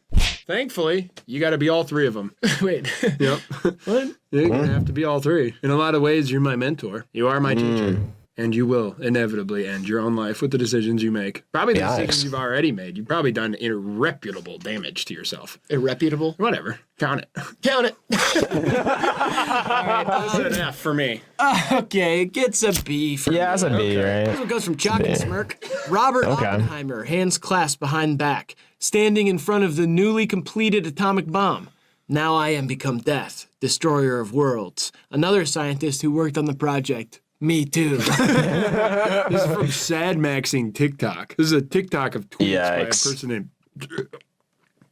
Thankfully, you got to be all 3 of them. Wait. Yep. What? You're going to have to be all 3. In a lot of ways, you're my mentor. You are my teacher. And you will inevitably end your own life with the decisions you make. Probably the Yikes. decisions you've already made. You've probably done irreparable damage to yourself. Irreputable? Whatever. Count it. Count it. That's an F for me. Okay, it gets a B for Yeah, me. that's a B, This right? one goes from Chalk and Smirk. Robert Oppenheimer, hands clasped behind back, standing in front of the newly completed atomic bomb. Now I am become death, destroyer of worlds. Another scientist who worked on the project. Me too. This is from Sad Maxing TikTok. This is a TikTok of tweets by a Yikes. person named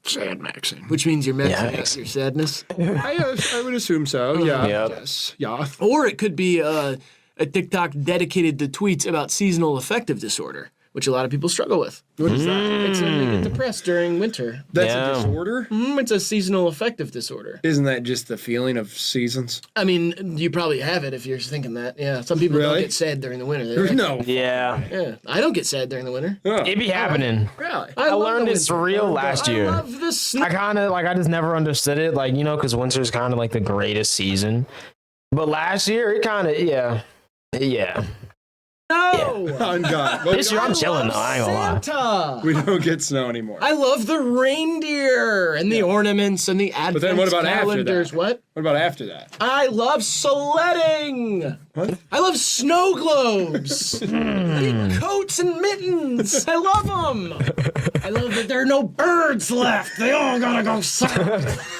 Sad Maxing. Which means you're maxing out Yikes. your sadness. I would assume so. Yeah. Yep. Yes. Yeah. Or it could be a TikTok dedicated to tweets about seasonal affective disorder, which a lot of people struggle with. What is that? It's when they get depressed during winter. That's Yeah. a disorder? It's a seasonal affective disorder. Isn't that just the feeling of seasons? I mean, you probably have it if you're thinking that. Yeah, some people don't Really? get sad during the winter. They're like, No. Yeah. Yeah, I don't get sad during the winter. It be happening. Really? I love learned the it's winter. real last year. I love the snow. I kind of like, I just never understood it. Like, you know, because winter's kind of like the greatest season. But last year, it kind of, yeah. No! On God. Well, This year, I'm chilling, though. I ain't gonna lie. Santa! we don't get snow anymore. I love the reindeer and the ornaments and the advent then what about after calendars. that? What? What about after that? I love sledding. What? I love snow globes. Big coats and mittens. I love them. I love that there are no birds left. They all gotta go south.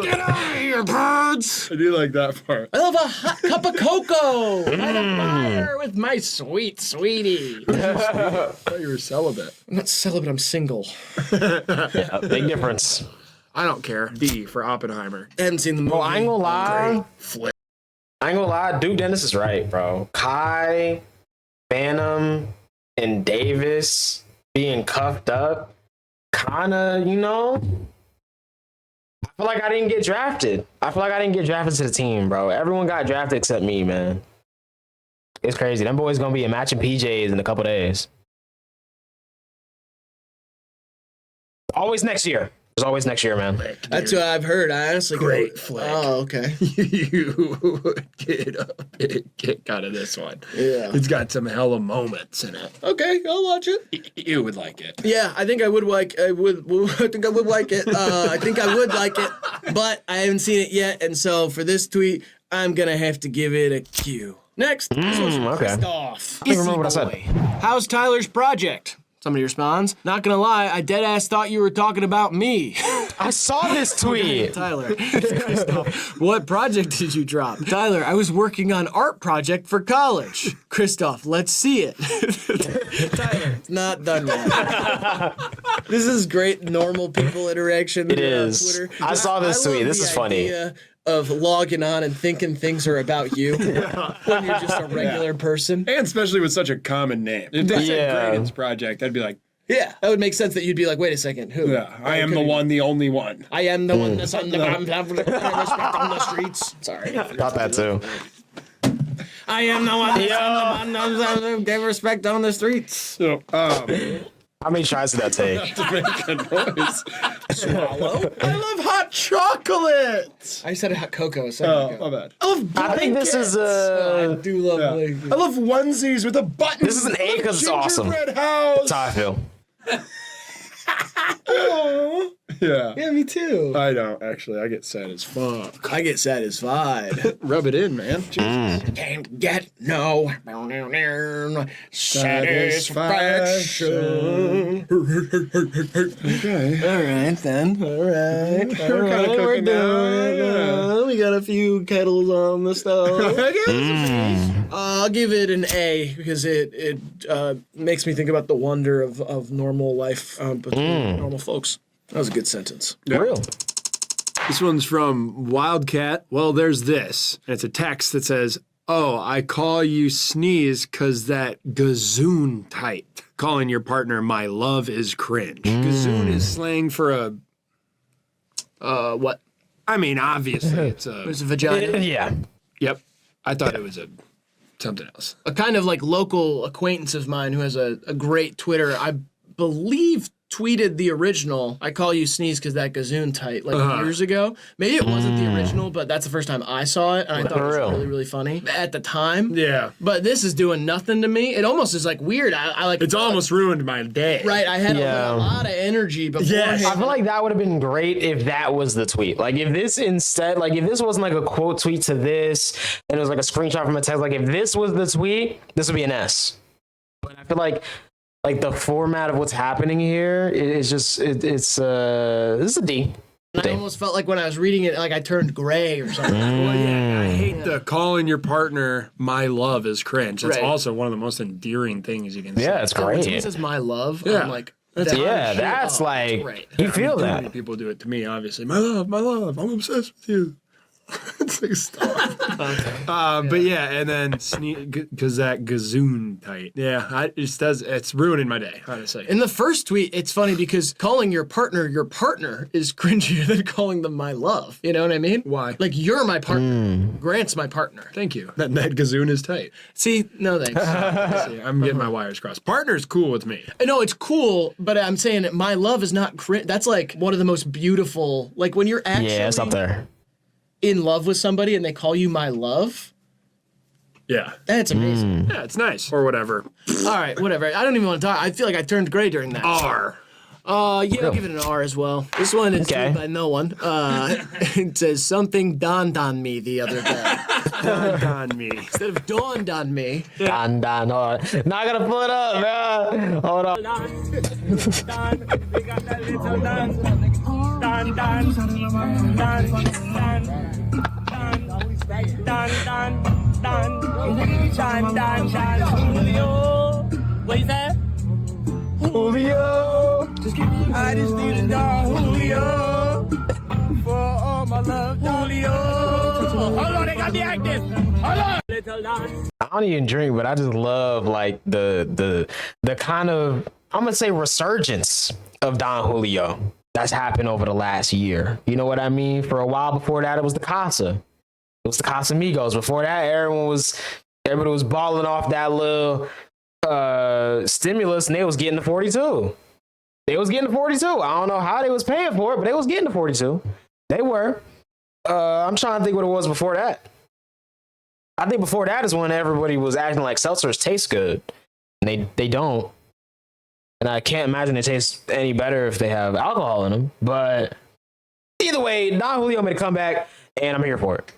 Get out of here, birds. I do like that part. I love a hot cup of cocoa by the fire with my sweet sweetie. I thought you were celibate. I'm not celibate, I'm single. Yeah, big difference. I don't care. D for Oppenheimer. I haven't seen the movie. Well, I ain't gonna lie. Flip. I ain't gonna lie. Dude, Dennis is right, bro. Kai, Phantom, and Davis being cuffed up, kind of, you know. I feel like I didn't get drafted. I feel like I didn't get drafted to the team, bro. Everyone got drafted except me, man. It's crazy. Them boys gonna be in matching PJs in a couple days. Always next year. There's always next year, man. That's what I've heard. I honestly Great can't- flick. Oh, okay. You get a big kick out of this one. Yeah. It's got some hella moments in it. Okay, I'll watch it. You would like it. Yeah, I think I would like. I think I would like it. I think I would like it, but I haven't seen it yet, and so for this tweet, I'm gonna have to give it a Q. Next, this one's from okay. Christoph. I don't remember what I said. How's Tyler's project? Somebody responds, not gonna lie, I deadass thought you were talking about me. I saw this tweet. Tyler, Christoph, what project did you drop? Tyler, I was working on art project for college. Christoph, let's see it. Tyler, it's not done yet. This is great normal people interaction. It is. Twitter. I saw this love tweet. This the is funny. idea of logging on and thinking things are about you when you're just a regular person. And especially with such a common name. If they said Yeah. Graydon's project, I'd be like, Yeah, that would make sense that you'd be like, wait a second, who? yeah, I am the one, the only one. I am the one that's on the respect on the streets. Sorry. Got that too. I am the one that's on the give respect on the streets. So, How many tries did that take? to make a noise. Swallow. I love hot chocolate. I said hot cocoa a second Oh, ago. my bad. I love I think this is I do love blankets. I love onesies with a button. This is an A 'cause it's awesome. Gingerbread house. That's how I feel. Yeah. Yeah, me too. I don't actually. I get sad as fuck. I get satisfied. Rub it in, man. Jesus. Can't get no satisfaction. Okay. All right then. All right. We're kind of cooking now. We got a few kettles on the stove. I'll give it an A because it makes me think about the wonder of normal life between normal folks. That was a good sentence. Real. This one's from Wildcat. Well, there's this. And it's a text that says, oh, I call you sneeze because that gazoon tight. Calling your partner my love is cringe. Gazoon is slang for a, What? I mean, obviously it's a, There's a vagina. Yeah. yep. I thought it was a something else. A kind of like local acquaintance of mine who has a great Twitter, I believe tweeted the original, I call you sneeze because that gazoon tight, like years ago. Maybe it wasn't the original, but that's the first time I saw it, and I thought it was real. really, really funny at the time. Yeah. But this is doing nothing to me. It almost is like weird. I like It's almost ruined my day. right. I had Yeah. a lot of energy beforehand. I feel like that would have been great if that was the tweet. Like if this instead, like if this wasn't like a quote tweet to this, and it was like a screenshot from a text. Like if this was the tweet, this would be an S. But I feel like the format of what's happening here is just this is a D. I almost felt like when I was reading it, like I turned gray or something. Well, yeah, I hate the calling your partner my love is cringe. That's Right. also one of the most endearing things you can say. Yeah, it's When great. someone says my love, Yeah. I'm like, That's That's like great. you feel Too that. many people do it to me, obviously. My love, I'm obsessed with you. It's like stop. But yeah, and then because that gazoon tight. Yeah, it's ruining my day, honestly. In the first tweet, it's funny because calling your partner is cringier than calling them my love. You know what I mean? Why? Like, you're my partner. Grant's my partner. Thank you. That gazoon is tight. See, no thanks. See, I'm getting my wires crossed. Partner's cool with me. No, it's cool, but I'm saying that my love is not cringe. That's like one of the most beautiful, like when you're actually it's up there. in love with somebody and they call you my love. Yeah. That's amazing. Yeah, it's nice. Or whatever. All right, whatever. I don't even want to talk. I feel like I turned gray during that. R. I'll give it an R as well. This one is made by no one. It says something dawned on me the other day. Dawned on me. Instead of dawned on me. Don, hold on. Now I gotta pull it up, man. Hold on. We got that little dance. Julio. What you say? Julio. I just need a dog, Julio. For all my love, Julio. Hold on, they got the actors. Hold on. Little dance. I don't even drink, but I just love like the kind of, I'm gonna say, resurgence of Don Julio that's happened over the last year. You know what I mean? For a while before that, it was the Casa. It was the Casamigos. Before that, everybody was balling off that little stimulus, and they was getting the 42. They was getting the 42. I don't know how they was paying for it, but they was getting the 42. They were. I'm trying to think what it was before that. I think before that is when everybody was acting like seltzers taste good. And they don't. And I can't imagine it tastes any better if they have alcohol in them. But either way, Don Julio made a comeback, and I'm here for it.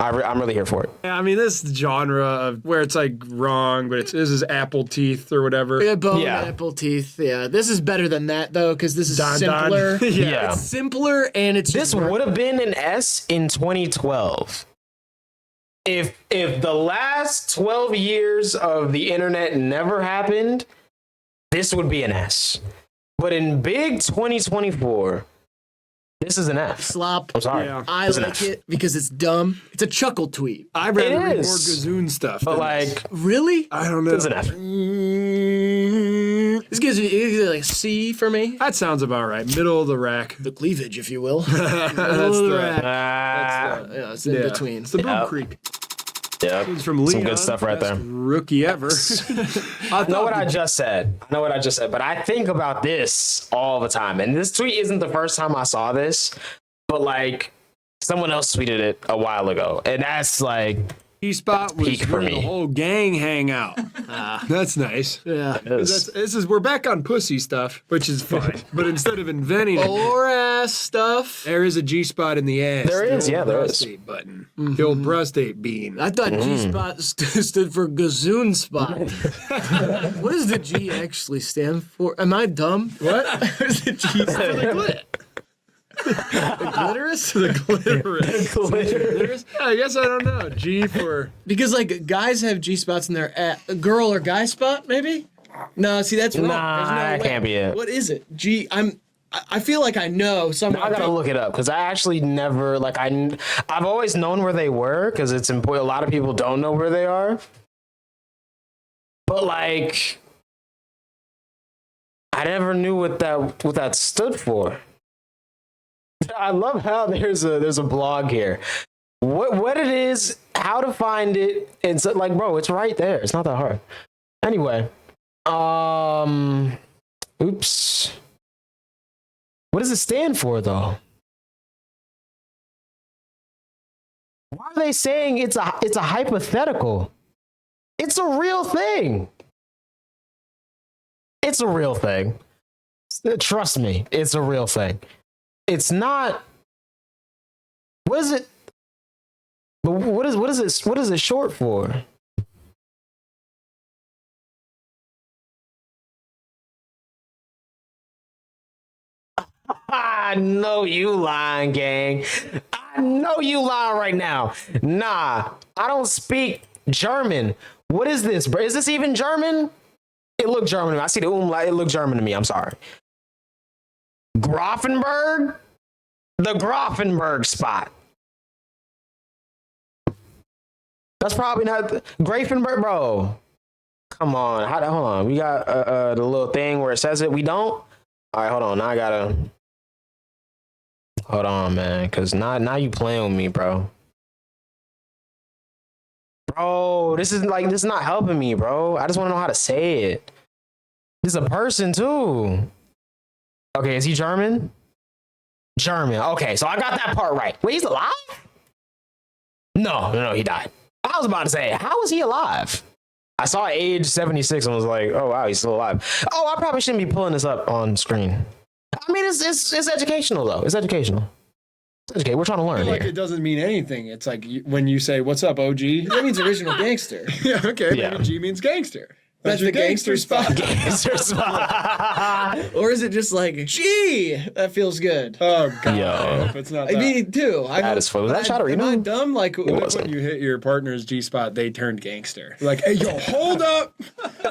I'm really here for it. Yeah, I mean, this genre of where it's like wrong, but this is apple teeth or whatever. Yeah, bone, apple teeth. Yeah, this is better than that though, because this is simpler. Yeah. It's simpler, and it's This would have been an S in 2012. If the last 12 years of the internet never happened, this would be an S. But in big 2024, this is an F. slop. I'm sorry. Yeah. I like it because it's dumb. It's a chuckle tweet. I'd rather read more is. gazoon stuff. But than like, this. Really? I don't know. it's an F. This gives me like a C for me. That sounds about right. Middle of the rack. The cleavage, if you will. Middle That's of the the- rack. Ah, It's in between. It's the Boom Yep. Creek. yeah. It's from Leon. Some good stuff right Best there. Rookie ever. I know what I just said. But I think about this all the time. And this tweet isn't the first time I saw this, but like someone else tweeted it a while ago. And that's like, G-Spot was Peak for where the me. whole gang hang out. That's nice. Yeah. We're back on pussy stuff, which is fine. But instead of inventing it, Or ass stuff. there is a G-spot in the ass. There The is, old yeah, there is. prostate button. The old prostate bean. I thought G-spot stood for gazoon spot. What does the G actually stand for? Am I dumb? What? What does the G stand for? The glit. The glitterous? The glitterous. I guess I don't know. G for Because like guys have G spots in their a girl or guy spot, maybe? No, see that's wrong. Nah, There's no that way. can't be it. What is it? G. I feel like I know someone. I gotta look it up because I actually never I've always known where they were because it's important. A lot of people don't know where they are, but like I never knew what that stood for. I love how there's a blog here. What it is, how to find it, and so like, bro, it's right there. It's not that hard. Anyway, oops. What does it stand for, though? Why are they saying it's a hypothetical? It's a real thing. It's a real thing. Trust me, it's a real thing. It's not. What is it? But what is it short for? I know you lying, gang. I know you lying right now. Nah, I don't speak German. What is this, bro? Is this even German? It looked German to me. I see the umlaut. It looked German to me. I'm sorry. Grafenberg? The Grafenberg spot. That's probably not Grafenberg, bro. Come on. Hold on. We got the little thing where it says it. We don't. All right, hold on. Now I gotta. Hold on, man. Cause now you playing with me, bro. Bro, this is not helping me, bro. I just want to know how to say it. This is a person too. Okay, is he German? German. Okay, so I got that part right. Wait, he's alive? No, he died. I was about to say, how is he alive? I saw age 76 and was like, oh wow, he's still alive. Oh, I probably shouldn't be pulling this up on screen. I mean, it's educational though. It's educational. Okay, we're trying to learn Like here. it doesn't mean anything. It's like when you say, "What's up, OG?" That means original gangster. Yeah, okay. Yeah. Maybe G means gangster. That's your the gangster spot. Gangster spot. Or is it just like, gee, that feels good? Oh God, Yo. I hope it's not I that. mean, too. That is funny. Was that Shadow Am I Reno? dumb? Like, What if wasn't. when you hit your partner's G spot, they turned gangster? Like, hey, yo, hold up.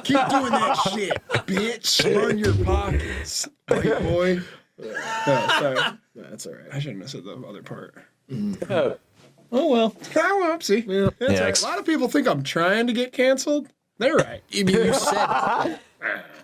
Keep doing that shit, bitch. Run your pockets, white boy. Sorry. that's all right. I shouldn't have said the other part. Oh, well. Whoopsie. Yeah. That's Yeah, all right. A lot of people think I'm trying to get canceled. They're right.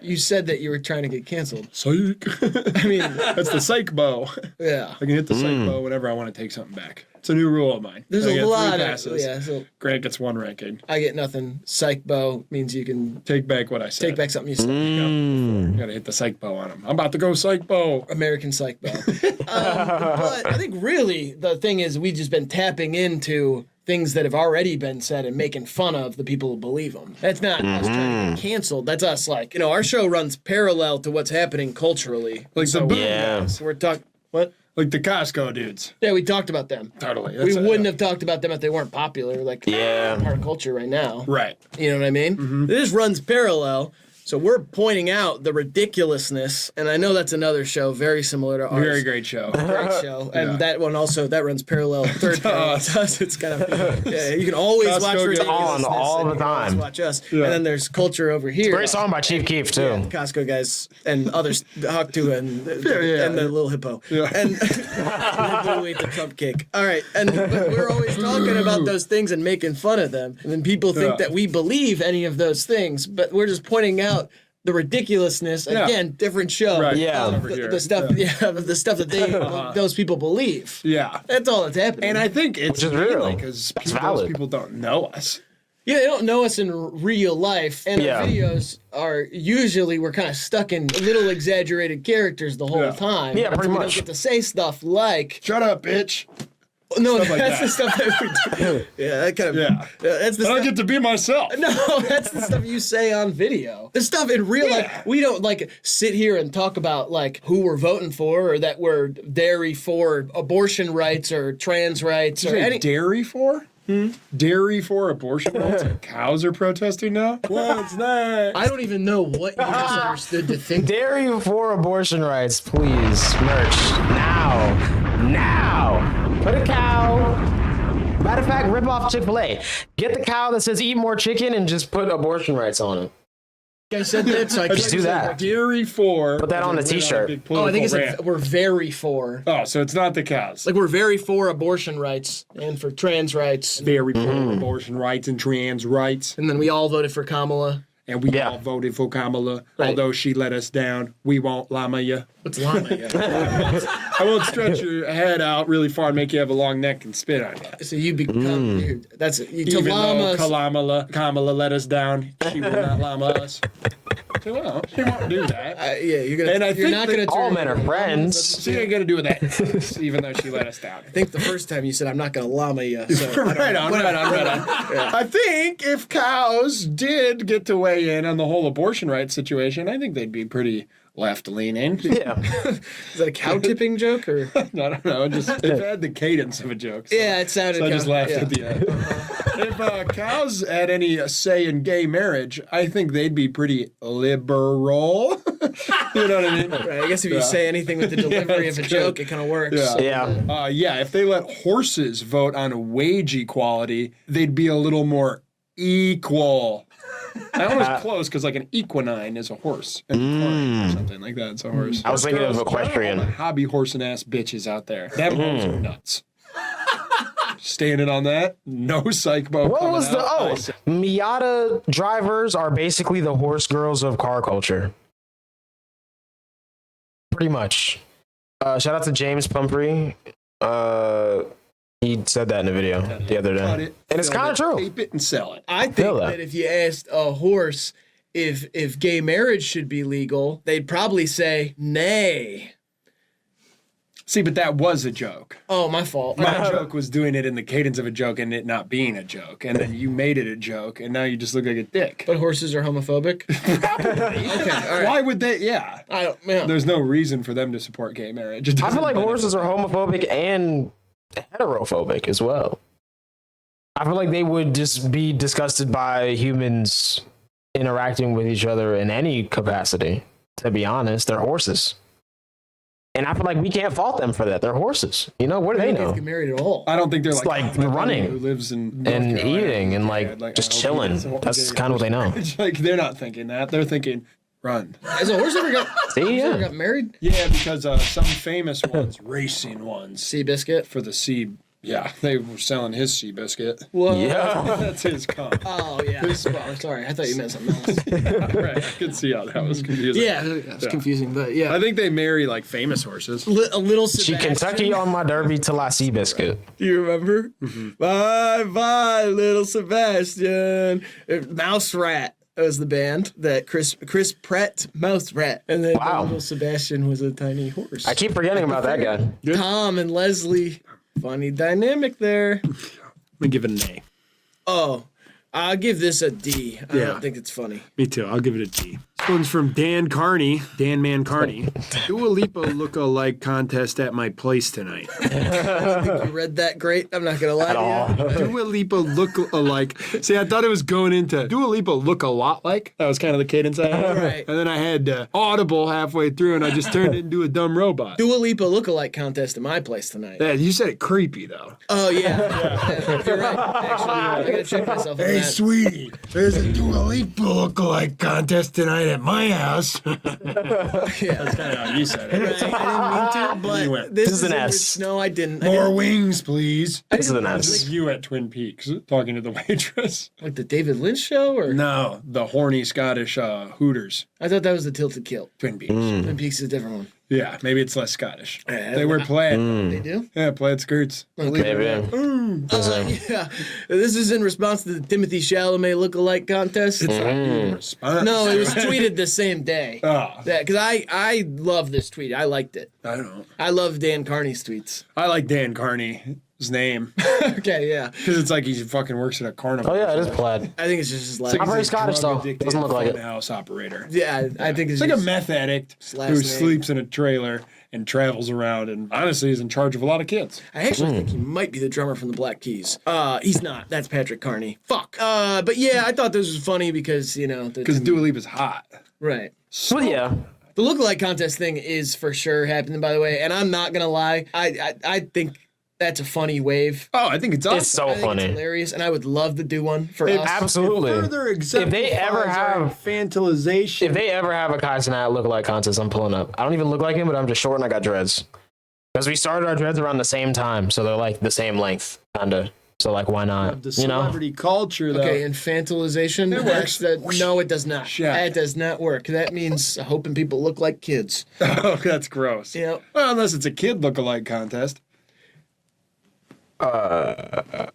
You said that you were trying to get canceled. Psych. I mean, That's the psych bow. yeah. I can hit the psych bow whenever I want to take something back. It's a new rule of mine. There's I a get lot 3 of, passes. yeah, so Grant gets 1 ranking. I get nothing. Psych bow means you can Take back what I said. take back something you said. You gotta hit the psych bow on him. I'm about to go psych bow. American psych bow. But I think really the thing is we've just been tapping into things that have already been said and making fun of the people who believe them. That's not us trying to get canceled. That's us like, our show runs parallel to what's happening culturally. Like the boom Yeah. guys. We're talking, what? Like the Costco dudes. Yeah, we talked about them. Totally. We wouldn't have talked about them if they weren't popular, like Yeah. part of culture right now. Right. You know what I mean? This runs parallel. So we're pointing out the ridiculousness, and I know that's another show very similar to ours. Very great show. Great show, and Yeah. that one also that runs parallel third parallel to us. It's kind of you can always Costco watch gets ridiculousness on all and the you can always time. watch us, and then there's culture over here. Great song by Chief Keef too. Costco guys and others, Hawk 2 and the little hippo, and we ate the Trump cake. All right, but we're always talking about those things and making fun of them, and then people think that we believe any of those things, but we're just pointing out the ridiculousness. Again, different show. Right. Yeah. Over here. The stuff, the stuff that those people believe. Yeah. That's all that's happening. And I think it's Which is real. because It's those valid. people don't know us. Yeah, they don't know us in real life, and Yeah. our videos are usually we're kind of stuck in little exaggerated characters the whole Yeah. time. Yeah, So pretty we much. don't get to say stuff like, Shut up, bitch. no, Stuff like that's that. the stuff that we do. Yeah, that kind of. Yeah. That's the I don't stuff. get to be myself. No, that's the stuff you say on video. The stuff in real life, we don't like sit here and talk about like who we're voting for or that we're dairy for abortion rights or trans rights or Say any. dairy for? Dairy for abortion rights? Cows are protesting now? What's that? I don't even know what you just understood to think. Dairy for abortion rights, please. Merch. Now. Put a cow. Matter of fact, rip off Chick-fil-A. Get the cow that says eat more chicken and just put abortion rights on it. I said that, so I Just do that. Dairy for. Put that on the Went a t-shirt. big Oh, I think it's political rant. we're very for. Oh, so it's not the cows. Like we're very for abortion rights and for trans rights, Very for abortion rights and trans rights. and then we all voted for Kamala. And we Yeah. all voted for Kamala. Right. Although she let us down, we won't llama you. What's llama? I won't stretch your head out really far and make you have a long neck and spit on you. So you become that's it. You to Even though llamas. Kamala let us down, she will not llama us. So, well, she won't do that. Yeah, you're gonna. And I you're think not that gonna. All turn men are into friends. She ain't gonna do that, even though she let us down. I think the first time you said I'm not gonna llama you. So I don't Right know. on. I think if cows did get to weigh in on the whole abortion rights situation, I think they'd be pretty left-leaning. Yeah. Is that a cow tipping joke or? I don't know. Just it had the cadence of a joke. So. Yeah, it sounded. So I just kinda- laughed yeah. at the end. If cows had any say in gay marriage, I think they'd be pretty liberal. You know what I mean? Right, I guess if you say anything with the delivery of a that's joke, good. it kind of works. Yeah. Yeah. Yeah, if they let horses vote on wage equality, they'd be a little more equal. I almost close because like an equine is a horse, and or something like that. It's a horse. I was thinking of Girls, equestrian. all the hobby horsing ass bitches out there. Them hoes are nuts. standing on that. No psycho. What was the Miata drivers are basically the horse girls of car culture. Pretty much. Shout out to James Pumphrey. He said that in a video the other day. And it's kind of true. Tape it and sell it. I think that if you asked a horse if gay marriage should be legal, they'd probably say nay. See, but that was a joke. Oh, my fault. My joke was doing it in the cadence of a joke and it not being a joke. And then you made it a joke, and now you just look like a dick. But horses are homophobic? Okay, all right. Why would they? Yeah. There's no reason for them to support gay marriage. I feel like horses are homophobic and heterophobic as well. I feel like they would just be disgusted by humans interacting with each other in any capacity. To be honest, they're horses. And I feel like we can't fault them for that. They're horses. You know, what do they know? Get married at all. I don't think they're like running who lives in and eating and just chilling. That's kind of what they know. It's like they're not thinking that. They're thinking, run. Has a horse ever got married? Yeah, because some famous ones, racing ones. Seabiscuit? For the sea. Yeah, they were selling his Seabiscuit. Whoa. Yeah. That's his comp. Oh, yeah. Sorry, I thought you meant something else. Right, I could see how that was confusing. Yeah, it's confusing, but yeah. I think they marry like famous horses. A little Sebastian. She Kentucky on my derby till I see biscuit. Do you remember? Mm-hmm. Bye, bye, little Sebastian. Mouse Rat. That was the band that Chris Pratt, Mouse Rat. And then little Sebastian was a tiny horse. I keep forgetting about that guy. Tom and Leslie. Funny dynamic there. I'm gonna give it an A. Oh, I'll give this a D. I don't think it's funny. Me too. I'll give it a D. This one's from Dan Carney. Dan Man Carney. Dua Lipa look-alike contest at my place tonight. I think you read that great. I'm not gonna lie to you. Dua Lipa look-alike. See, I thought it was going into Dua Lipa look a lot like. That was kind of the cadence I had. Right. And then I had audible halfway through, and I just turned it into a dumb robot. Dua Lipa look-alike contest at my place tonight. Yeah, you said it creepy though. Oh yeah. You're right. Actually, I gotta check myself on that. Sweetie, there's a Dua Lipa look-alike contest tonight at my house. Yeah, that's kind of how you said it. Right. I didn't mean to, but this is an S. No, I didn't. More wings, please. This is an S. You at Twin Peaks talking to the waitress. Like the David Lynch show, or no, the horny Scottish Hooters. I thought that was the Tilted Kilt. Twin Peaks. Twin Peaks is a different one. Yeah, maybe it's less Scottish. They wear plaid. They do? Yeah, plaid skirts. Maybe. Yeah. This is in response to the Timothy Chalamet look-alike contest. It's not in response. No, it was tweeted the same day. Oh. Because I love this tweet. I liked it. I don't know. I love Dan Carney's tweets. I like Dan Carney. His name. Okay, yeah. Because it's like he fucking works at a carnival. Oh, yeah, it is plaid. I think it's just his last I'm very Scottish, though. Doesn't look like it. House operator. Yeah, I think it's like a meth addict who sleeps in a trailer and travels around and honestly is in charge of a lot of kids. I actually think he might be the drummer from the Black Keys. He's not. That's Patrick Carney. Fuck. But yeah, I thought this was funny because, you know. Because Dua Lipa's hot. Right. So, yeah. The lookalike contest thing is for sure happening, by the way. And I'm not going to lie. I think that's a funny wave. Oh, I think it's awesome. It's so funny. It's hilarious, and I would love to do one for us. Absolutely. If they ever have fantilization. If they ever have a Kai Cenat lookalike contest, I'm pulling up. I don't even look like him, but I'm just short and I got dreads. Because we started our dreads around the same time, so they're like the same length, kinda. So like, why not? The celebrity culture, though. Okay, infantilization. It works. No, it does not. That does not work. That means hoping people look like kids. Oh, that's gross. Yeah. Well, unless it's a kid lookalike contest. I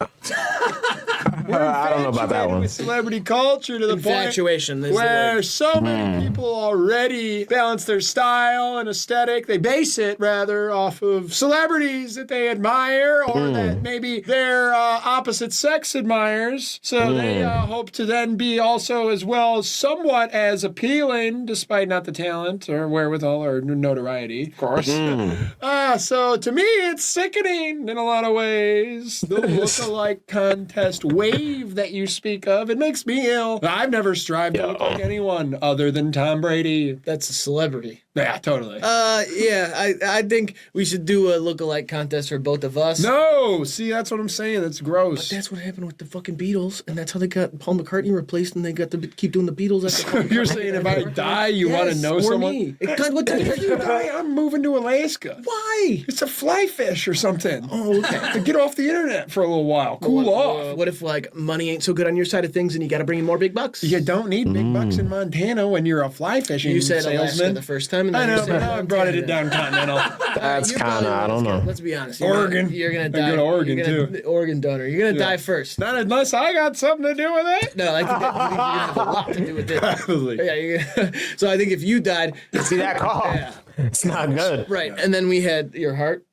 don't know about that one. With celebrity culture to the Infatuation, point where so many people already balance their style and aesthetic. They base it rather off of celebrities that they admire or that maybe their opposite sex admires. So they hope to then be also as well somewhat as appealing, despite not the talent or wherewithal or notoriety, of course. So to me, it's sickening in a lot of ways. The look-alike contest wave that you speak of, it makes me ill. I've never strived to look like anyone other than Tom Brady. That's a celebrity. Yeah, totally. Yeah, I think we should do a look-alike contest for both of us. No, see, that's what I'm saying. That's gross. That's what happened with the fucking Beatles, and that's how they got Paul McCartney replaced, and they got to keep doing the Beatles. So you're saying if I die, you want to know or someone? Me. If you die, I'm moving to Alaska. Why? It's a fly fish or something. Oh, okay. Get off the internet for a little while. Cool off. What if like money ain't so good on your side of things, and you got to bring in more big bucks? You don't need big bucks in Montana when you're a fly fishing You said salesman. Alaska the first time, and then I know, you said but now I brought it down continental. That's kind of, I don't know. Let's be honest. Oregon. You're gonna I die. go to Oregon, too. Organ donor. You're gonna die first. Not unless I got something to do with it. No, I think you're gonna have a lot to do with it. Probably. Yeah. So I think if you died, See that call? Yeah. It's not good. Right, and then we had your heart.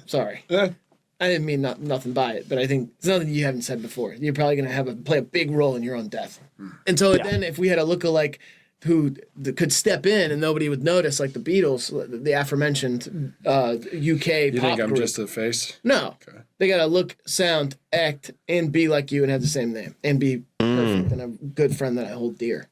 Sorry. Yeah. I didn't mean nothing by it, but I think it's nothing you haven't said before. You're probably going to play a big role in your own death. And so then if we had a lookalike who could step in and nobody would notice, like the Beatles, the aforementioned UK You pop think I'm group. just a face? No. Okay. They got to look, sound, act, and be like you and have the same name. And be perfect and a good friend that I hold dear.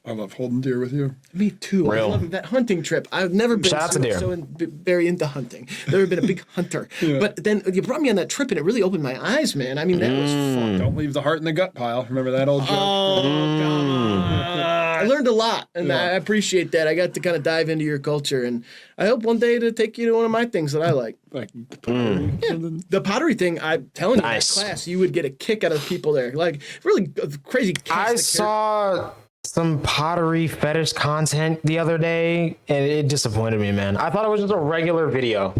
I love holding deer with you. Me too. Real. I love that hunting trip. I've never been Shout out to deer. very into hunting. Never been a big hunter. But then you brought me on that trip, and it really opened my eyes, man. I mean, that was fun. Don't leave the heart in the gut pile. Remember that old joke? Oh, come on. I learned a lot, and I appreciate that. I got to kind of dive into your culture, and I hope one day to take you to one of my things that I like. Like something. The pottery thing, I'm telling you, Nice. that class, you would get a kick out of people there. Like, really crazy. I saw some pottery fetish content the other day, and it disappointed me, man. I thought it was just a regular video.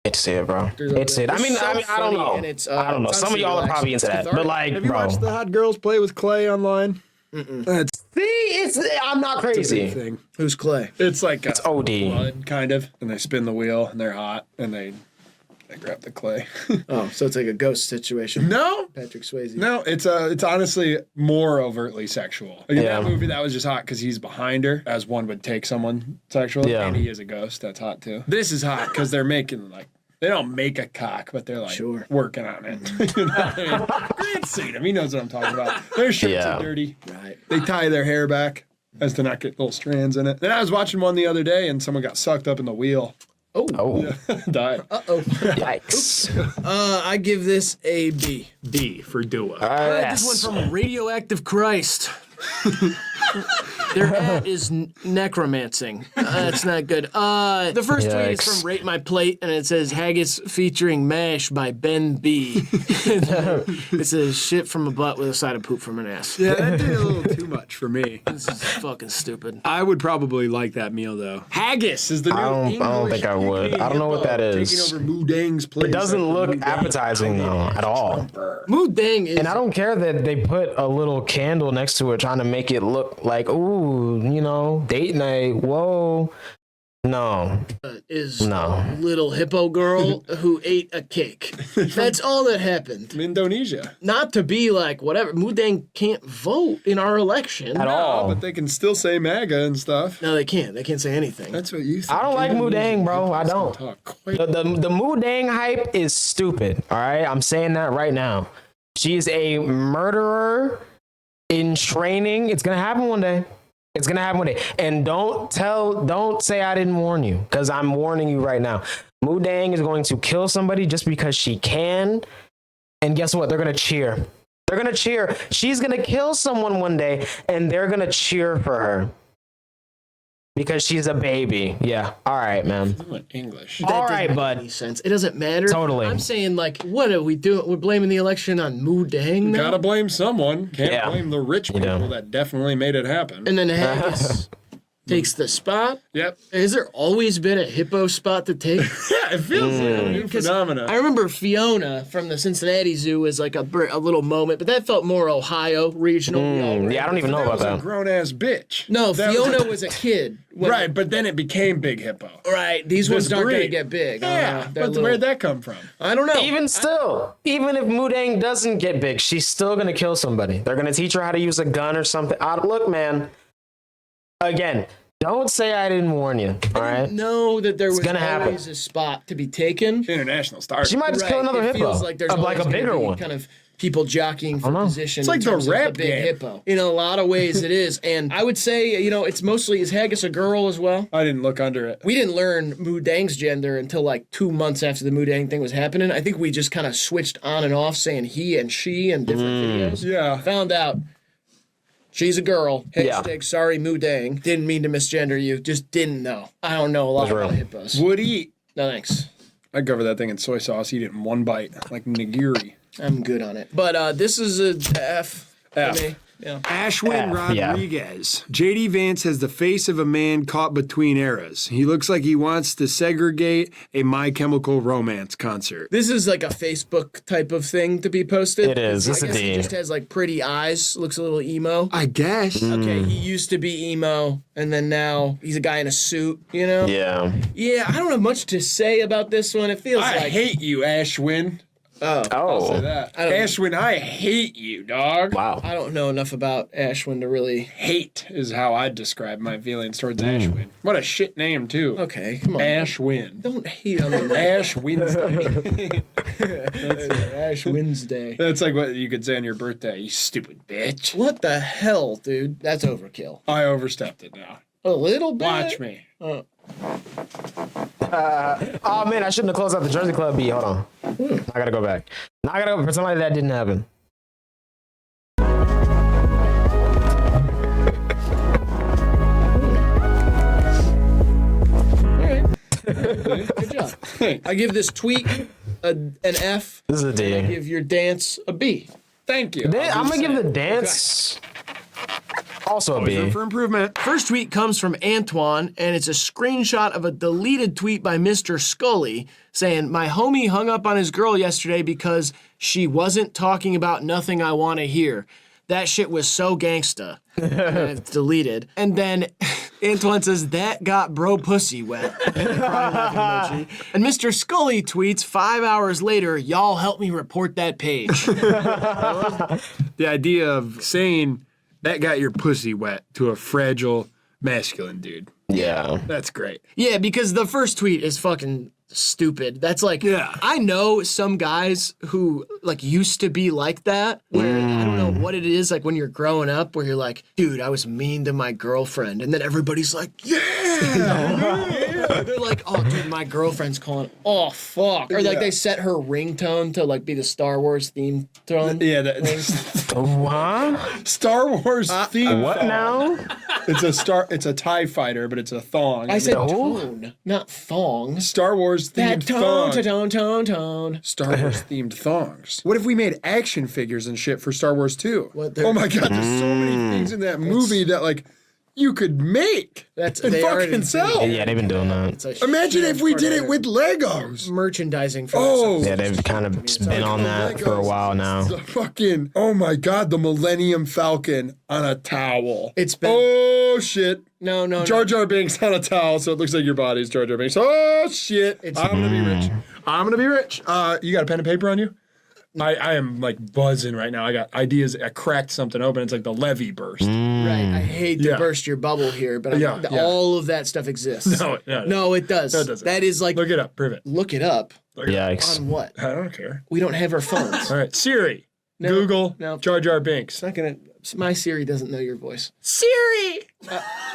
It's it, bro. It's it. I mean, I don't know. I don't know. Some of y'all are probably into that, but like, Have you bro. watched the hot girls play with clay online? That's I'm not a crazy. big thing. Who's Clay? It's like It's OD. blood, kind of. And they spin the wheel, and they're hot, and they grab the clay. Oh, so it's like a ghost situation. No, Patrick Swayze. no, it's honestly more overtly sexual. Like in Yeah. that movie, that was just hot because he's behind her, as one would take someone sexually. Yeah. And he is a ghost. That's hot too. This is hot because they're making like. They don't make a cock, but they're like Sure. working on it. You know what I mean? Grant's seen him. He knows what I'm talking about. Their shirts Yeah. are dirty. Right. They tie their hair back as to not get little strands in it. Then I was watching one the other day, and someone got sucked up in the wheel. Oh, Died. Uh-oh. yikes. I give this a B. B for Dua. This one from Radioactive Christ. Their ad is necromancing. That's not good. The first tweet is Yikes. from Rate My Plate, and it says Haggis featuring MASH by Ben B. It says shit from a butt with a side of poop from an ass. Yeah, that did a little too much for me. This is fucking stupid. I would probably like that meal though. Haggis is the new I don't think I would. I don't know what that is. Taking over Moodang's place. It doesn't look appetizing though at all. Mood Dang is. And I don't care that they put a little candle next to it trying to make it look like, ooh, you know, date night. Whoa. No. Is No. a little hippo girl who ate a cake. That's all that happened. in Indonesia. Not to be like whatever. Mudang can't vote in our election. At all. But they can still say MAGA and stuff. No, they can't. They can't say anything. That's what you think. I don't like Mudang, bro. I don't. Talk quite The Mudang hype is stupid. All right. I'm saying that right now. She's a murderer in training. It's going to happen one day. It's going to happen one day. And don't say I didn't warn you, because I'm warning you right now. Mudang is going to kill somebody just because she can. And guess what? They're going to cheer. They're going to cheer. She's going to kill someone one day, and they're going to cheer for her. Because she's a baby. Yeah. All right, man. fluent English. That All doesn't right, make bud. any sense. It doesn't matter. Totally. I'm saying, like, what are we doing? We're blaming the election on Mudang now? Gotta blame someone. Can't Yeah. blame the rich You know. people that definitely made it happen. And then Haggis takes the spot. Yep. Has there always been a hippo spot to take? Yeah, it feels like a new 'Cause phenomenon. I remember Fiona from the Cincinnati Zoo as like a little moment, but that felt more Ohio regional. We all Yeah, I don't even know that about was a that. grown ass bitch. No, That Fiona was a kid. When- Right, but then it became Big Hippo. Right. These ones aren't going to breed. get big. Yeah, They're but little- where'd that come from? I don't know. Even still, even if Mudang doesn't get big, she's still going to kill somebody. They're going to teach her how to use a gun or something. Look, man, again, Don't say I didn't warn you. All right. Know that there was gonna happen. always a spot to be taken. International star. She might just kill another It hippo. feels like there's like always a gonna bigger be one. kind of people jockeying for position. It's like in the terms of rap big game. hippo. In a lot of ways, it is. And I would say, you know, it's mostly, is Haggis a girl as well? I didn't look under it. We didn't learn Mudang's gender until like 2 months after the Mudang thing was happening. I think we just kind of switched on and off saying he and she in different videos. Yeah. Found out she's a girl. Yeah. Hashtag sorry Mudang. Didn't mean to misgender you. Just didn't know. I don't know a lot That's about real. hippos. Would eat. No thanks. I'd cover that thing in soy sauce, eat it in one bite, like nigiri. I'm good on it. But this is a F. F. For me. Yeah. Ashwin Yeah. Rodriguez. JD Vance has the face of a man caught between eras. He looks like he wants to segregate a My Chemical Romance concert. This is like a Facebook type of thing to be posted. It is. It's I a guess he D. just has like pretty eyes. Looks a little emo. I guess. Okay, he used to be emo, and then now he's a guy in a suit, you know? Yeah. Yeah, I don't have much to say about this one. It feels I like... hate you, Ashwin. Oh. Say that. don't- Ashwin, I hate you, dog. Wow. I don't know enough about Ashwin to really... Hate is how I'd describe my feelings towards Ashwin. What a shit name, too. Okay, come on. Ashwin. Don't hate on the Ash Wednesday. Ash Wednesday. That's like what you could say on your birthday, you stupid bitch. What the hell, dude? That's overkill. I overstepped it now. A little bit? Watch me. Oh man, I shouldn't have closed out the Jersey Club beat. Hold on. I gotta go back. Now I gotta go pretend like that didn't happen. Good job. I give this tweet an F. This is a D. Give your dance a B. Thank you. I'm gonna give the dance also a Room B. for improvement. First tweet comes from Antoine, and it's a screenshot of a deleted tweet by Mr. Scully saying, "My homie hung up on his girl yesterday because she wasn't talking about nothing I want to hear. That shit was so gangsta." And it's deleted. And then Antoine says, "That got bro pussy wet." Crying laughing emoji. And Mr. Scully tweets 5 hours later, "Y'all help me report that page." The idea of saying that got your pussy wet to a fragile masculine dude. Yeah. That's great. Yeah, because the first tweet is fucking stupid. That's like, Yeah. I know some guys who like used to be like that, where I don't know what it is, like when you're growing up, where you're like, dude, I was mean to my girlfriend, and then everybody's like, yeah. They're like, oh, dude, my girlfriend's calling. Oh, fuck. Or like they set her ringtone to like be the Star Wars theme tone. Yeah, that, What? Star Wars theme. What song. now? It's a TIE fighter, but it's a thong. I said No. tone, not thong. Star Wars That themed tone, thong. tone. Star Wars themed thongs. What if we made action figures and shit for Star Wars 2? What, Oh my god, there's so many things in that movie that like you could make and they already fucking do sell. Yeah, they've been doing that. It's a Imagine huge if we part did of it their with Legos. merchandising for Oh, Yeah, they've kind of been on that for a while now. The fucking, oh my god, the Millennium Falcon on a towel. It's been Oh shit. no. Jar Jar Binks on a towel, so it looks like your body's Jar Jar Binks. Oh shit. I'm gonna be rich. I'm gonna be rich. You got a pen and paper on you? I am like buzzing right now. I got ideas. I cracked something open. It's like the levee burst. Right. I hate to Yeah. burst your bubble here, but Yeah, yeah. all of that stuff exists. No, it does. No, it doesn't. That is like Look it up. Prove it. look it up Yikes. on what? I don't care. We don't have our phones. All right, Siri. No, Google. no. Jar Jar Binks. It's not gonna. My Siri doesn't know your voice. Siri.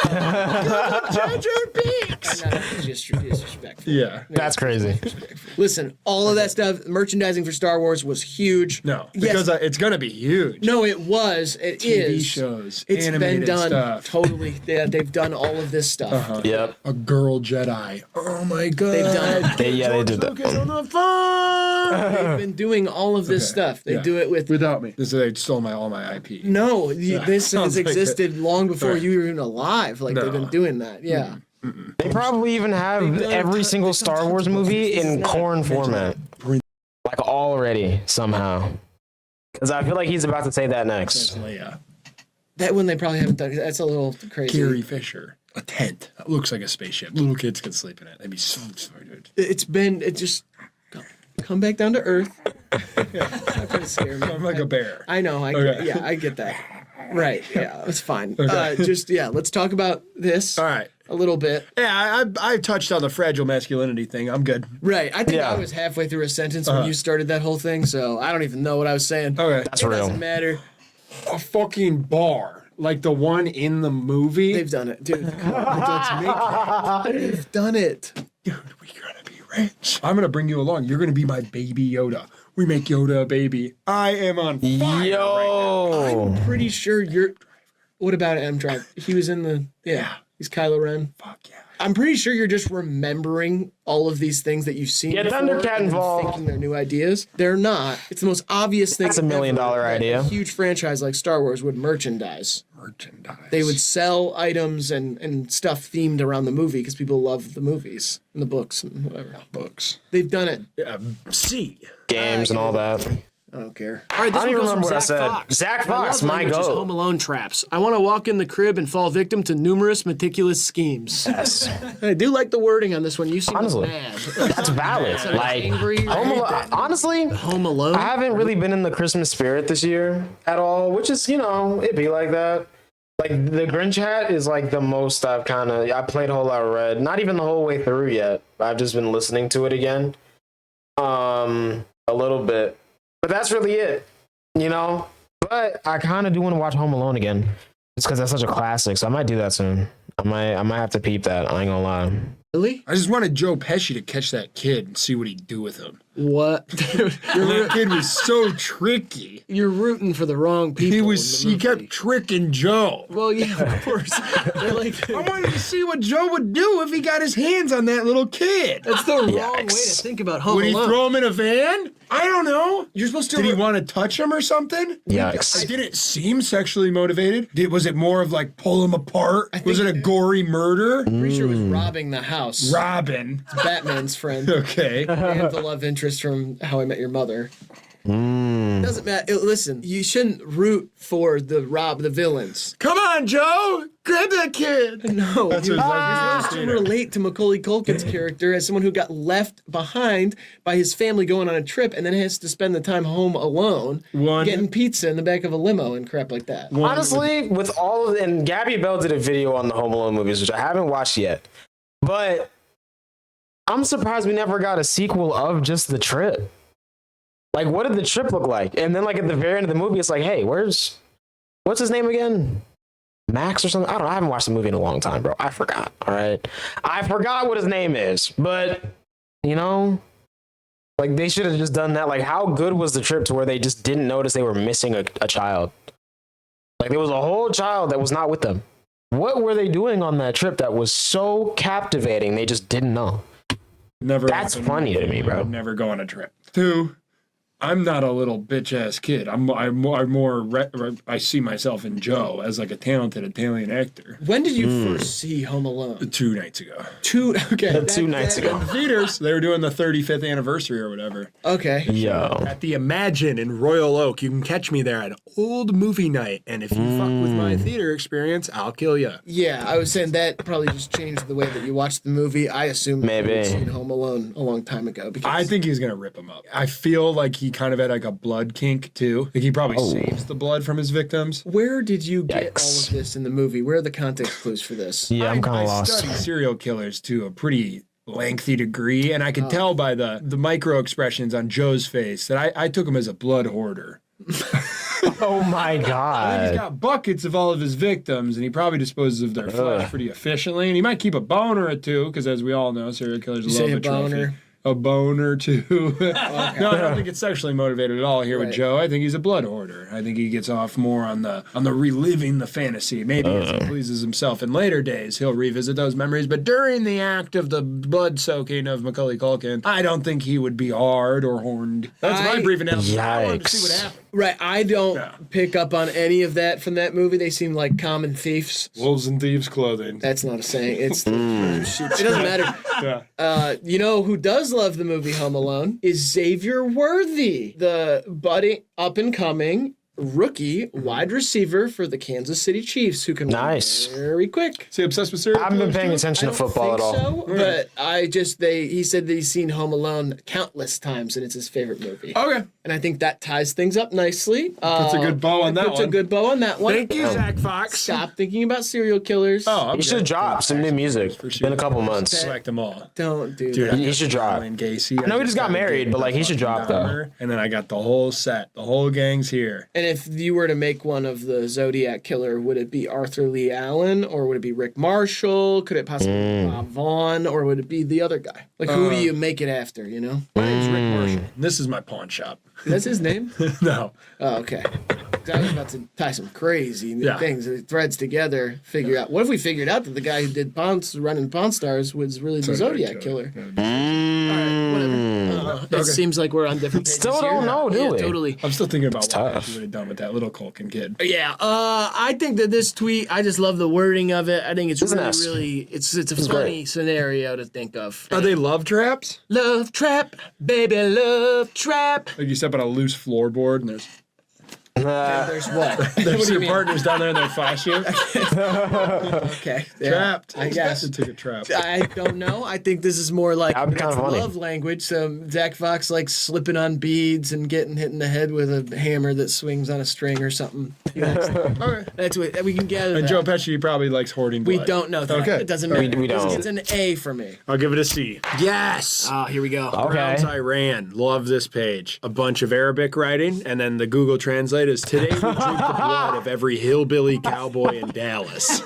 Jar Jar Binks. Just disrespectful. Yeah. That's crazy. Listen, all of that stuff, merchandising for Star Wars was huge. No, Yes. because it's gonna be huge. No, it was. It is. TV shows, It's animated been done stuff. totally. They've done all of this stuff. Yep. A girl Jedi. Oh my god. They've done it. They did that. Lucas on the phone. They've been doing all of this stuff. They Yeah. do it with. Without me. This is they stole all my IP. No, this sounds has like existed long before Right. you were even alive. Like they've been doing that. Yeah. They probably even have every single Star Wars movie in corn format. Like already, somehow. Because I feel like he's about to say that next. Leia. That one they probably haven't done. That's a little crazy. Carrie Fisher. A tent. That looks like a spaceship. Little kids could sleep in it. That'd be so good. It just come back down to earth. Not gonna scare me. I'm like a bear. I know. Okay. I get that. Right. Yeah, it's fine. Okay. Let's talk about this. All right. a little bit. Yeah, I touched on the fragile masculinity thing. I'm good. Right. I think Yeah. I was halfway through a sentence when you started that whole thing, so I don't even know what I was saying. Okay. That's It real. doesn't matter. A fucking bar. Like the one in the movie. They've done it, dude. Come on, let's make it. They've done it. Dude, we're gonna be rich. I'm gonna bring you along. You're gonna be my baby Yoda. We make Yoda a baby. I am on fire right Yo. I'm pretty sure you're. What about M Drive? He was in the. Yeah, he's Kylo Ren. now. Fuck yeah. I'm pretty sure you're just remembering all of these things that you've seen. Get before Thundercat and involved. Thinking they're new ideas. They're not. It's the most obvious thing. That's $1 million ever that idea. A huge franchise like Star Wars would merchandise. Merchandise. They would sell items and stuff themed around the movie because people love the movies and the books and whatever. books. They've done it. C. Games and all that. I don't care. All right, this I don't one even goes from remember what I Zach said. Fox. Zach My Fox, love my language is goat. Home Alone traps. I want to walk in the crib and fall victim to numerous meticulous schemes. Yes. I do like the wording on this one. You seem Honestly. mad. That's valid. Instead of Like, angry, Home Alone, honestly, Home Alone. I haven't really been in the Christmas spirit this year at all, which is, it be like that. Like, the Grinch hat is like the most I played a whole lot of Red. Not even the whole way through yet. I've just been listening to it again. A little bit. But that's really it. But I kind of do want to watch Home Alone again. It's because that's such a classic, so I might do that soon. I might have to peep that. I ain't gonna lie. Really? I just wanted Joe Pesci to catch that kid and see what he'd do with him. What? That kid was so tricky. You're rooting for the wrong people. He kept tricking Joe. Well, yeah, of course. They're like, I wanted to see what Joe would do if he got his hands on that little kid. that's the wrong way to Yikes. think about Home Would he Alone. throw him in a van? I don't know. You're supposed to. Did he want to touch him or something? Yikes. I didn't seem sexually motivated. Was it more of like pull him apart? Was it a gory murder? Pretty sure it was robbing the house. Robin. Batman's friend. Okay. And the love interest from How I Met Your Mother. Doesn't matter. Listen, you shouldn't root for the villains. Come on, Joe. Grab that kid. No, That's you're what supposed to relate to Macaulay Culkin's character as someone who got left behind by his family going on a trip and then has to spend the time home alone getting pizza in the back of a limo and crap like that. Honestly, with all of and Gabby Bell did a video on the Home Alone movies, which I haven't watched yet. But I'm surprised we never got a sequel of just the trip. Like, what did the trip look like? And then, like, at the very end of the movie, it's like, hey, what's his name again? Max or something? I don't know. I haven't watched the movie in a long time, bro. I forgot. All right. I forgot what his name is. But, like, they should have just done that. Like, how good was the trip to where they just didn't notice they were missing a child? Like, there was a whole child that was not with them. What were they doing on that trip that was so captivating they just didn't know? Never. That's funny to me, bro. Never go on a trip. 2, I'm not a little bitch ass kid. I see myself in Joe as like a talented Italian actor. When did you first see Home Alone? 2 nights ago. 2 nights ago. Theaters. They were doing the 35th anniversary or whatever. Okay. Yo. At the Imagine in Royal Oak. You can catch me there at old movie night. And if you fuck with my theater experience, I'll kill you. Yeah, I was saying that probably just changed the way that you watched the movie. I assumed Maybe. you had seen Home Alone a long time ago. Because I think he's going to rip him up. I feel like he kind of had like a blood kink too. Like he probably saves the blood from his victims. Where did you get all Yikes. of this in the movie? Where are the context clues for this? Yeah, I'm kind I of lost. study serial killers to a pretty lengthy degree, and I could tell by the micro expressions on Joe's face that I took him as a blood hoarder. Oh my He's god. got buckets of all of his victims, and he probably disposes of their flesh pretty efficiently. And he might keep a boner or two, because as we all know, serial killers love say a a trophy. boner? A boner too. No, I don't think it's sexually motivated at all here with Right. Joe. I think he's a blood hoarder. I think he gets off more on the reliving the fantasy. Maybe as he pleases himself in later days, he'll revisit those memories. But during the act of the blood soaking of Macaulay Culkin, I don't think he would be hard or horned. That's my brief analysis. I wanted to see what Yikes. happened. Right, I don't pick up on any of that from that movie. They seem like common thieves. Wolves in thieves' clothing. That's not a saying. It's it doesn't matter. Yeah. You know who does love the movie Home Alone is Xavier Worthy, the budding up and coming rookie wide receiver for the Kansas City Chiefs, who can Nice. run very quick. Is he obsessed with serial I haven't been killers, paying too? attention to football I at don't all. think so, but he said that he's seen Home Alone countless times and it's his favorite movie. Okay. And I think that ties things up nicely. Puts a good bow on that Puts a one. good bow on that one. Thank you, Zach Fox. Stop thinking about serial killers. Oh, He should drop some new music in a couple months. Select them all. Don't do Dude, that. He should drop. Alan Gacy. I know he just got married, but like he should drop though. And then I got the whole set. The whole gang's here. And if you were to make one of the Zodiac Killer, would it be Arthur Lee Allen or would it be Rick Marshall? Could it possibly be Bob Vaughn or would it be the other guy? Like, who do you make it after, you know? My name's Rick Marshall. This is my pawn shop. That's his name? No. Oh, okay. 'Cause I was about to tie some crazy Yeah. things, threads together, figure out. What if we figured out that the guy who did running Pawn Stars was really the Zodiac Killer? All right, whatever. It seems like we're on different pages Still here. don't know, do we? Totally. I'm still thinking about what tough. he would have done with that little Culkin kid. Yeah, I think that this tweet, I just love the wording of it. I think it's really, nice. really, it's a funny scenario to think of. Are they love traps? Love trap, baby, love trap. Like you step on a loose floorboard and There's what? there's your partners down there and they flash you. Okay. Yeah, Trapped. I guess. It's a trap. I don't know. I think this is more like That'd be that's kinda funny. love language. So Zach Fox like slipping on beads and getting hit in the head with a hammer that swings on a string or something. He likes that. All right. That's what we can gather. And that. Joe Pesci probably likes hoarding blood. We don't know that. Okay. It doesn't matter. We don't. It's an A for me. I'll give it a C. Yes. Ah, here we go. Browns Okay. Iran. Love this page. A bunch of Arabic writing, and then the Google Translate is today we drink the blood of every hillbilly cowboy in Dallas.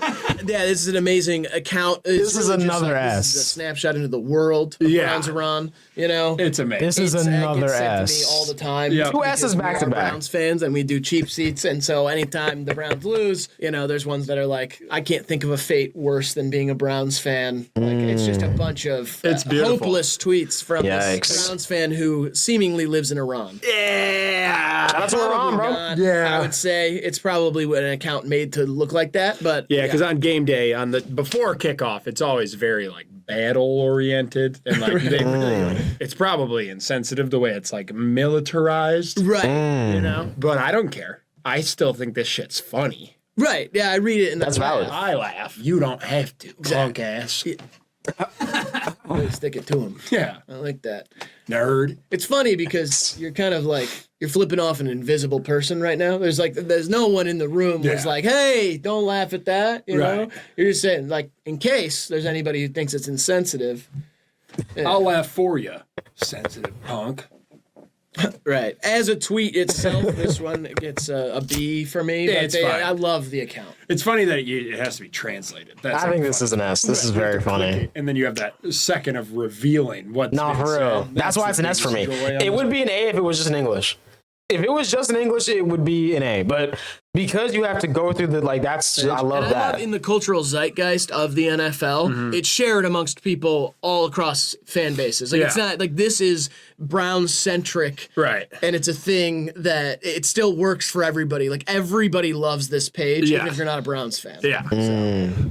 Yeah, this is an amazing account. This is another This is a S. snapshot into the world. Of Yeah. Browns Iran. You know, It's amazing. This is It's, another gets sent to me S. all the time. Yeah. Two S's because back we to are back. Browns fans, and we do cheap seats, and so anytime the Browns lose, you know, there's ones that are like, I can't think of a fate worse than being a Browns fan. Like, it's just a bunch of It's beautiful. hopeless tweets from this Yikes. Browns fan who seemingly lives in Iran. Yeah. Shout out to Iran, bro. Not, Yeah. I would say it's probably an account made to look like that, but Yeah, because on game day, on the before kickoff, it's always very like battle oriented, and like they really, it's probably insensitive the way it's like militarized, right, you know. But I don't care. I still think this shit's funny. right, yeah, I read it in That's the valid. I laugh. You don't have to. Punk ass. Really stick it to him. Yeah. I like that. Nerd. It's funny because you're kind of like you're flipping off an invisible person right now. There's no one in the room who's Yeah. like, hey, don't laugh at that. You know, Right. you're just saying like in case there's anybody who thinks it's insensitive. I'll laugh for you, sensitive punk. Right. As a tweet itself, this one gets a B for me. Yeah, But it's fine. I love the account. It's funny that it has to be translated. That's I think this is an S. This is very funny. And then you have that second of revealing what's Nah, been for real. said. That's why it's an S for me. the biggest joy on It would be an A if it was just in English. If it was just in English, it would be an A. But because you have to go through the I love And I that. love in the cultural zeitgeist of the NFL, it's shared amongst people all across fan bases. Like it's Yeah. not like this is Brown centric, Right. And it's a thing that it still works for everybody. Like everybody loves this page, even Yeah. if you're not a Browns fan. Yeah.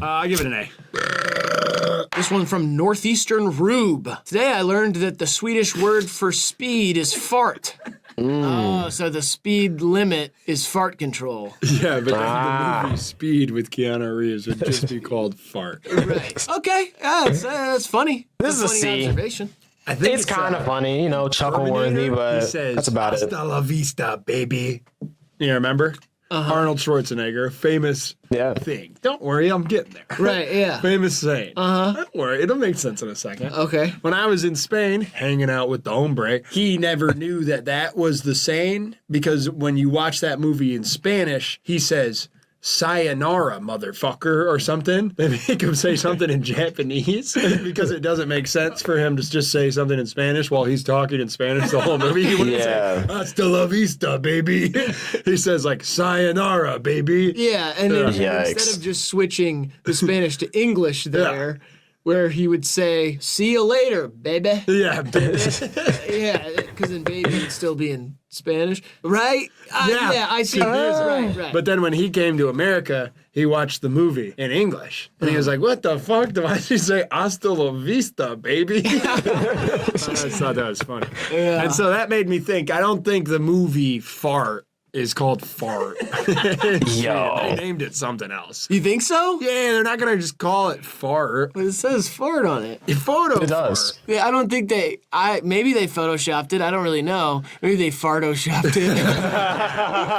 I give it an A. This one from Northeastern Rube. Today I learned that the Swedish word for speed is fart. Oh, so the speed limit is fart control. Yeah, but then the movie Speed with Keanu Reeves would just be called Fart. Right. Okay. Yeah, that's funny. This That's is a funny C. observation. I think It's kind of funny, you know, chuckle worthy, but he says, that's about it. Hasta la vista, baby. You remember? Arnold Schwarzenegger, famous thing. Don't worry, I'm getting there. Right, yeah. Famous saying. Don't worry, it'll make sense in a second. Okay. When I was in Spain, hanging out with the hombre, he never knew that was the saying because when you watch that movie in Spanish, he says, sayonara, motherfucker, or something. They make him say something in Japanese because it doesn't make sense for him to just say something in Spanish while he's talking in Spanish the whole movie. He wouldn't say, hasta la vista, baby. He says, like, sayonara, baby. Yeah, and then Yikes. instead of just switching the Spanish to English there, where he would say, see you later, baby. Yeah, baby. Yeah, because then baby would still be in Spanish. Right? Yeah. Yeah, I see. Right. But then when he came to America, he watched the movie in English. And he was like, what the fuck? Why did he say hasta la vista, baby? I just thought that was funny. Yeah. And so that made me think, I don't think the movie Fart is called fart. Yo. They named it something else. You think so? Yeah, they're not gonna just call it fart. But it says fart on it. Photo. It does. Yeah, I don't think maybe they photoshopped it. I don't really know. Maybe they fartoshopped it.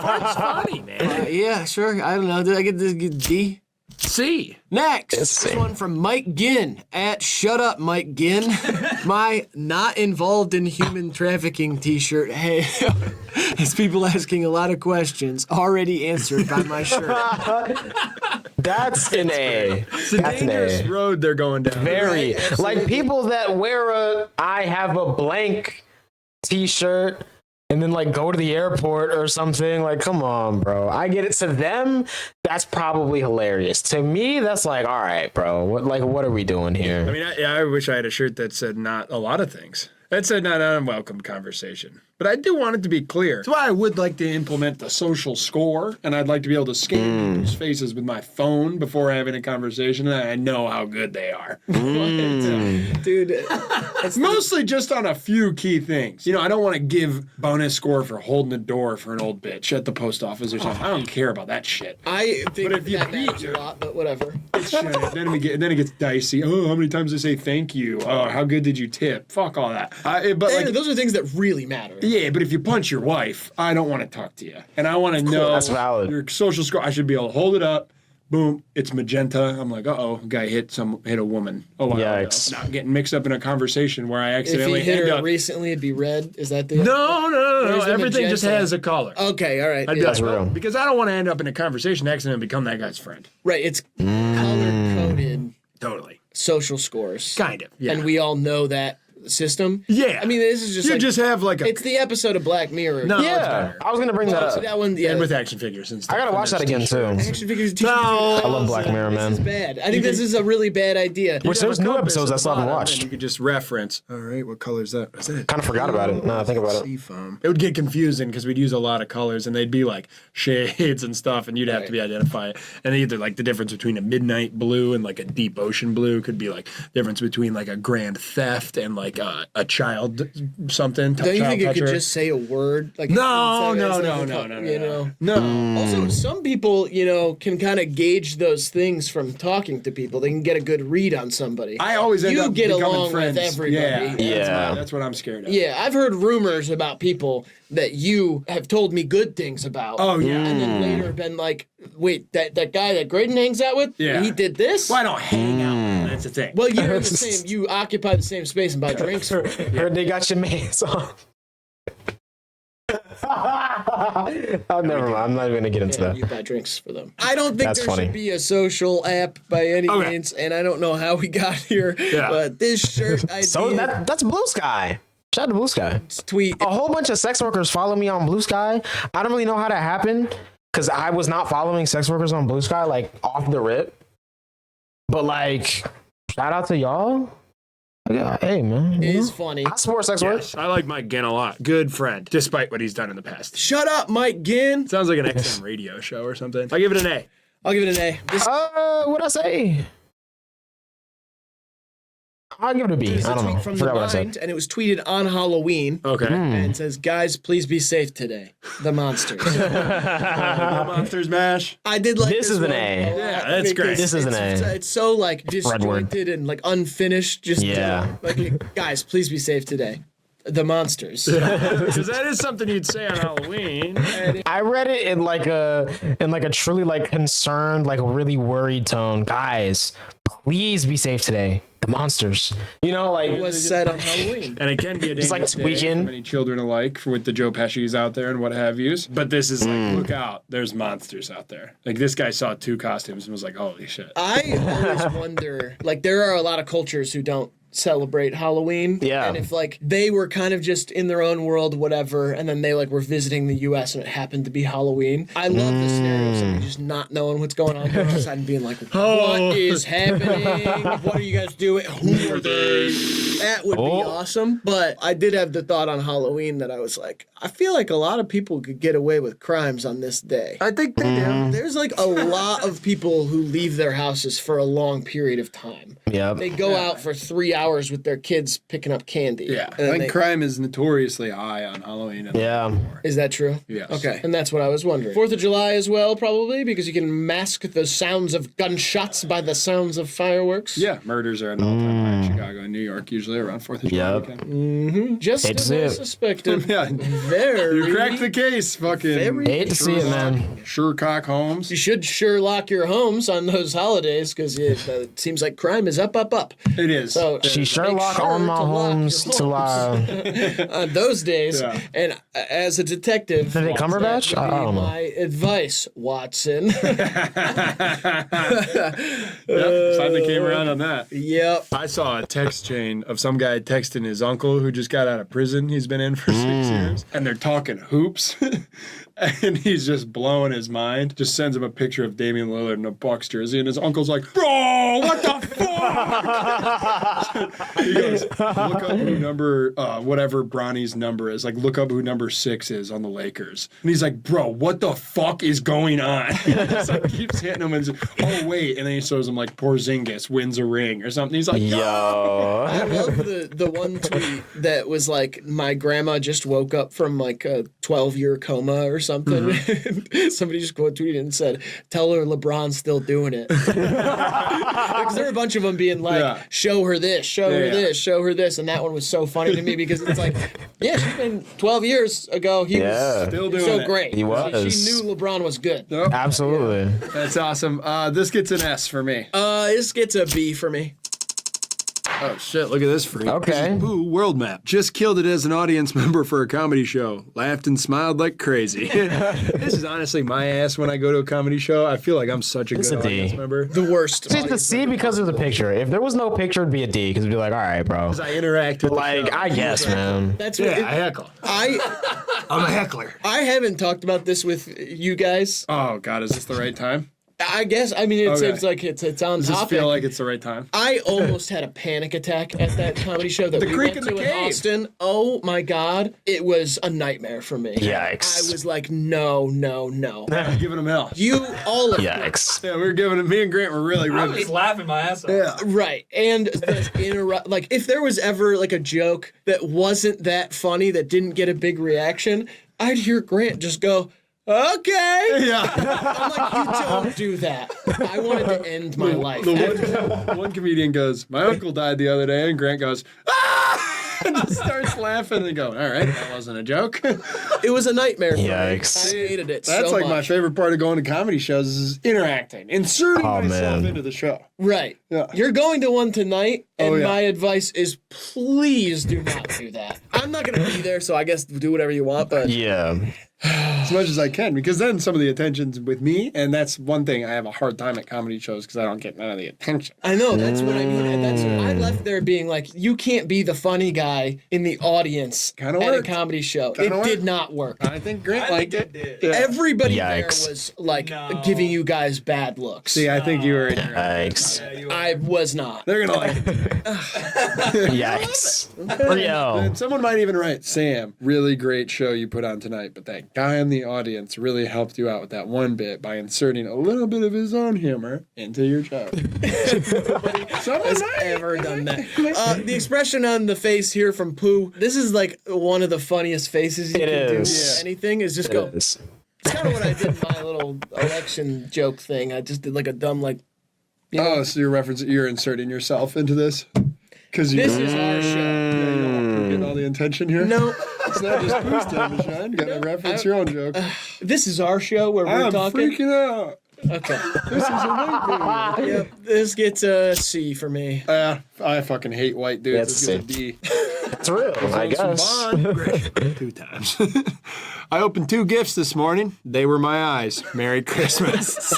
Fart's funny, man. Yeah, sure. I don't know. Did I get this D? C. Next, It's this C. one from Mike Ginn at Shut Up Mike Ginn. My not involved in human trafficking t-shirt. Hey, has people asking a lot of questions already answered by my shirt. That's an A. It's a That's an dangerous A. road they're going down. Very. Like people that wear a I have a blank t-shirt and then like go to the airport or something. Like, come on, bro. I get it. To them, that's probably hilarious. To me, that's like, all right, bro. What are we doing here? I mean, I wish I had a shirt that said not a lot of things. That said not an unwelcome conversation. But I do want it to be clear. That's why I would like to implement the social score, and I'd like to be able to scan people's faces with my phone before having a conversation, and I know how good they are. Dude, It's mostly just on a few key things. You know, I don't want to give bonus score for holding the door for an old bitch at the post office or something. I don't care about that shit. I think But if you that beat matters a her- lot, but whatever. Then it gets dicey. Oh, how many times they say thank you? Oh, how good did you tip? Fuck all that. But like, Those are things that really matter. yeah, but if you punch your wife, I don't want to talk to you, and I want to know That's valid. your social score. I should be able to hold it up. Boom, it's magenta. I'm like, guy hit a woman a while Yikes. ago. Not getting mixed up in a conversation where I If he accidentally hit end her up. recently, it'd be red. Is that the... No. Where's the Everything just magenta? has a color. Okay, all right. I yeah. do. That's real. Because I don't want to end up in a conversation and accidentally become that guy's friend. Right, it's color-coded Totally. social scores. Kind of. Yeah. And we all know that system. Yeah. I mean, this is just you like... just have like a. It's the episode of Black Mirror. No, it's Yeah, better. I was gonna bring that Oh, so up. that one, yeah. And with action figures and stuff. I gotta watch that again too. Action figures. No. I love Black Mirror, This is man. bad. I think this is a really bad idea. Which there's new episodes I still haven't watched. You could just reference. All right, what color is that? Is that Kind of forgot about it. Now I think about it. seafoam? It would get confusing because we'd use a lot of colors and they'd be like shades and stuff, and you'd have to be identify it. And either like the difference between a midnight blue and like a deep ocean blue could be like difference between like a grand theft and like a child something. Don't you child think you could toucher. just say a word? Like No. You know. Also, some people, can kind of gauge those things from talking to people. They can get a good read on somebody. I always end You up get becoming along with friends. everybody. Yeah. That's what I'm scared of. Yeah, I've heard rumors about people that you have told me good things about. Oh yeah. And then later been like, wait, that guy that Graydon hangs out with, Yeah. he did this? Well, I don't hang out. That's the thing. Well, you're in the same, you occupy the same space and buy drinks for him. Heard they got your mans on. Oh, never mind. I'm not even gonna get into Yeah, that. you buy drinks for them. I don't think That's there funny. should be a social app by any Okay. means, and I don't know how we got here, Yeah. but this shirt idea, So that's Blue Sky. Shout out to Blue Sky. tweet, A whole bunch of sex workers follow me on Blue Sky. I don't really know how that happened because I was not following sex workers on Blue Sky like off the rip. But like, shout out to y'all. Yeah, hey man, you is know? funny. I support sex work. Yes, I like Mike Ginn a lot. Good friend, despite what he's done in the past. Shut up, Mike Ginn. Sounds like an XM radio show or something. I give it an A. I'll give it an A. This What'd I say? I'll give it a B. is I a don't know. tweet from the Forgot what I mind, said. and it was tweeted on Halloween. Okay. And it says, guys, please be safe today. The monsters. Monsters Mash. I did like This is an one A. a lot Yeah, that's because great. This is an it's- A. It's so like word. disjointed and like unfinished. Just Yeah. like guys, please be safe today. The monsters. Because that is something you'd say on Halloween. I read it in like a truly like concerned, like really worried tone. Guys, please be safe today. The monsters. You know, like It was said on Halloween. And it can be a Just, like, dangerous day tweaking. for many children alike, with the Joe Pesci's out there and what have yous. But this is like, look out, there's monsters out there. Like this guy saw 2 costumes and was like, holy shit. I always wonder, like, there are a lot of cultures who don't celebrate Halloween. Yeah. And if like they were kind of just in their own world, whatever, and then they like were visiting the US and it happened to be Halloween. I love the scenario of somebody just not knowing what's going on outside and being like, what is happening? What are you guys doing? Who are they? That would be awesome. But I did have the thought on Halloween that I was like, I feel like a lot of people could get away with crimes on this day. I think they do. There's like a lot of people who leave their houses for a long period of time. Yep. They go out for 3 hours hours with their kids picking up candy. Yeah, And I then think crime is notoriously high on Halloween. And Yeah. Is that true? Yes. Okay. And that's what I was wondering. 4th of July as well, probably, because you can mask the sounds of gunshots by the sounds of fireworks. Yeah, murders are an all-time high in Chicago and New York, usually around 4th of July Yep. weekend. Just Hate to as see I it. suspected. Yeah, Very. you cracked the case, fucking. Hate to see it, man. Sherlock Holmes. You should Sherlock your homes on those holidays because it seems like crime is up, up, up. It is. So She make Sherlock sure on my to lock your homes to lie. on those days. Yeah. And as a detective, Benedict Cumberbatch? that would be I don't know. my advice, Watson. Finally came around on that. Yep. I saw a text chain of some guy texting his uncle who just got out of prison. He's been in for 6 years. And they're talking hoops. And he's just blowing his mind. Just sends him a picture of Damian Lillard in a Bucks jersey. And his uncle's like, bro, what the fuck? He goes, look up who number, whatever Bronny's number is. Like, look up who number 6 is on the Lakers. And he's like, bro, what the fuck is going on? So he keeps hitting him and says, oh, wait. And then he shows him, like, Porzingis wins a ring or something. He's like, Yo. I love the one tweet that was like, my grandma just woke up from like a 12-year coma or something. Somebody just tweeted and said, tell her LeBron's still doing it. Because there were a bunch of them being like, show her this, show her this, show her this. And that one was so funny to me because it's like, yeah, she's been 12 years ago. He was still doing so it. great. He was. She knew LeBron was good. Nope. Absolutely. That's awesome. This gets an S for me. This gets a B for me. Oh shit, look at this freak. Okay. Ooh, world map. Just killed it as an audience member for a comedy show. Laughed and smiled like crazy. This is honestly my ass when I go to a comedy show. I feel like I'm such a It's good a D. audience member. The worst. It's a C because of the picture. If there was no picture, it'd be a D because it'd be like, all right, bro. I interact with Like, I guess, man. That's what I heckle. I'm a heckler. I haven't talked about this with you guys. Oh god, is this the right time? I guess. I mean, it Okay. seems like it's on Does this topic. feel like it's the right time? I almost had a panic attack at that comedy show that we Creek went in to the in Cave. Austin. Oh my god, it was a nightmare for me. Yikes. I was like, no. I'm giving him hell. You all of Yikes. Yeah, we were giving him. Me and Grant were really I was ripping. just laughing my ass off. Yeah. Right. And the interrupt, like, if there was ever like a joke that wasn't that funny, that didn't get a big reaction, I'd hear Grant just go, okay. Yeah. I'm like, you don't do that. I wanted to end my life. The one comedian goes, my uncle died the other day, and Grant goes, ah! And just starts laughing and going, all right, that wasn't a joke. It was a nightmare for Yikes. me. I hated it That's so like my much. favorite part of going to comedy shows is interacting, inserting Oh, myself man. into the show. Right. Yeah. You're going to one tonight, and Oh, yeah. my advice is please do not do that. I'm not going to be there, so I guess do whatever you want, but Yeah. As much as I can, because then some of the attention's with me, and that's one thing I have a hard time at comedy shows because I don't get none of the attention. I know, that's what I mean. And that's I left there being like, you can't be the funny guy in the audience Kinda at worked. a comedy show. Kinda it worked. did not work. I think Grant liked it. Yeah. Everybody Yikes. there was like giving you guys bad looks. See, I think you were in your Yikes. I was not. They're gonna like it. Yikes. Yo. And someone might even write, Sam, really great show you put on tonight, but that guy in the audience really helped you out with that one bit by inserting a little bit of his own humor into your joke. Someone Has might. ever done that. The expression on the face here from Pooh, this is like one of the funniest faces you It can do is. with anything, is just go. It is. It's kind of what I did in my little election joke thing. I just did like a dumb, like, you know, Oh, so you're inserting yourself into this? Because this is our show. you're getting all the attention here? No, It's not just Pooh's time to shine. You gotta reference your own joke. this is our show where we're I'm talking. freaking out. Okay. This is a nightmare. Yep, this gets a C for me. I fucking hate white dudes. That's It's gonna D. It's real, I guess. 2 times. I opened 2 gifts this morning. They were my eyes. Merry Christmas.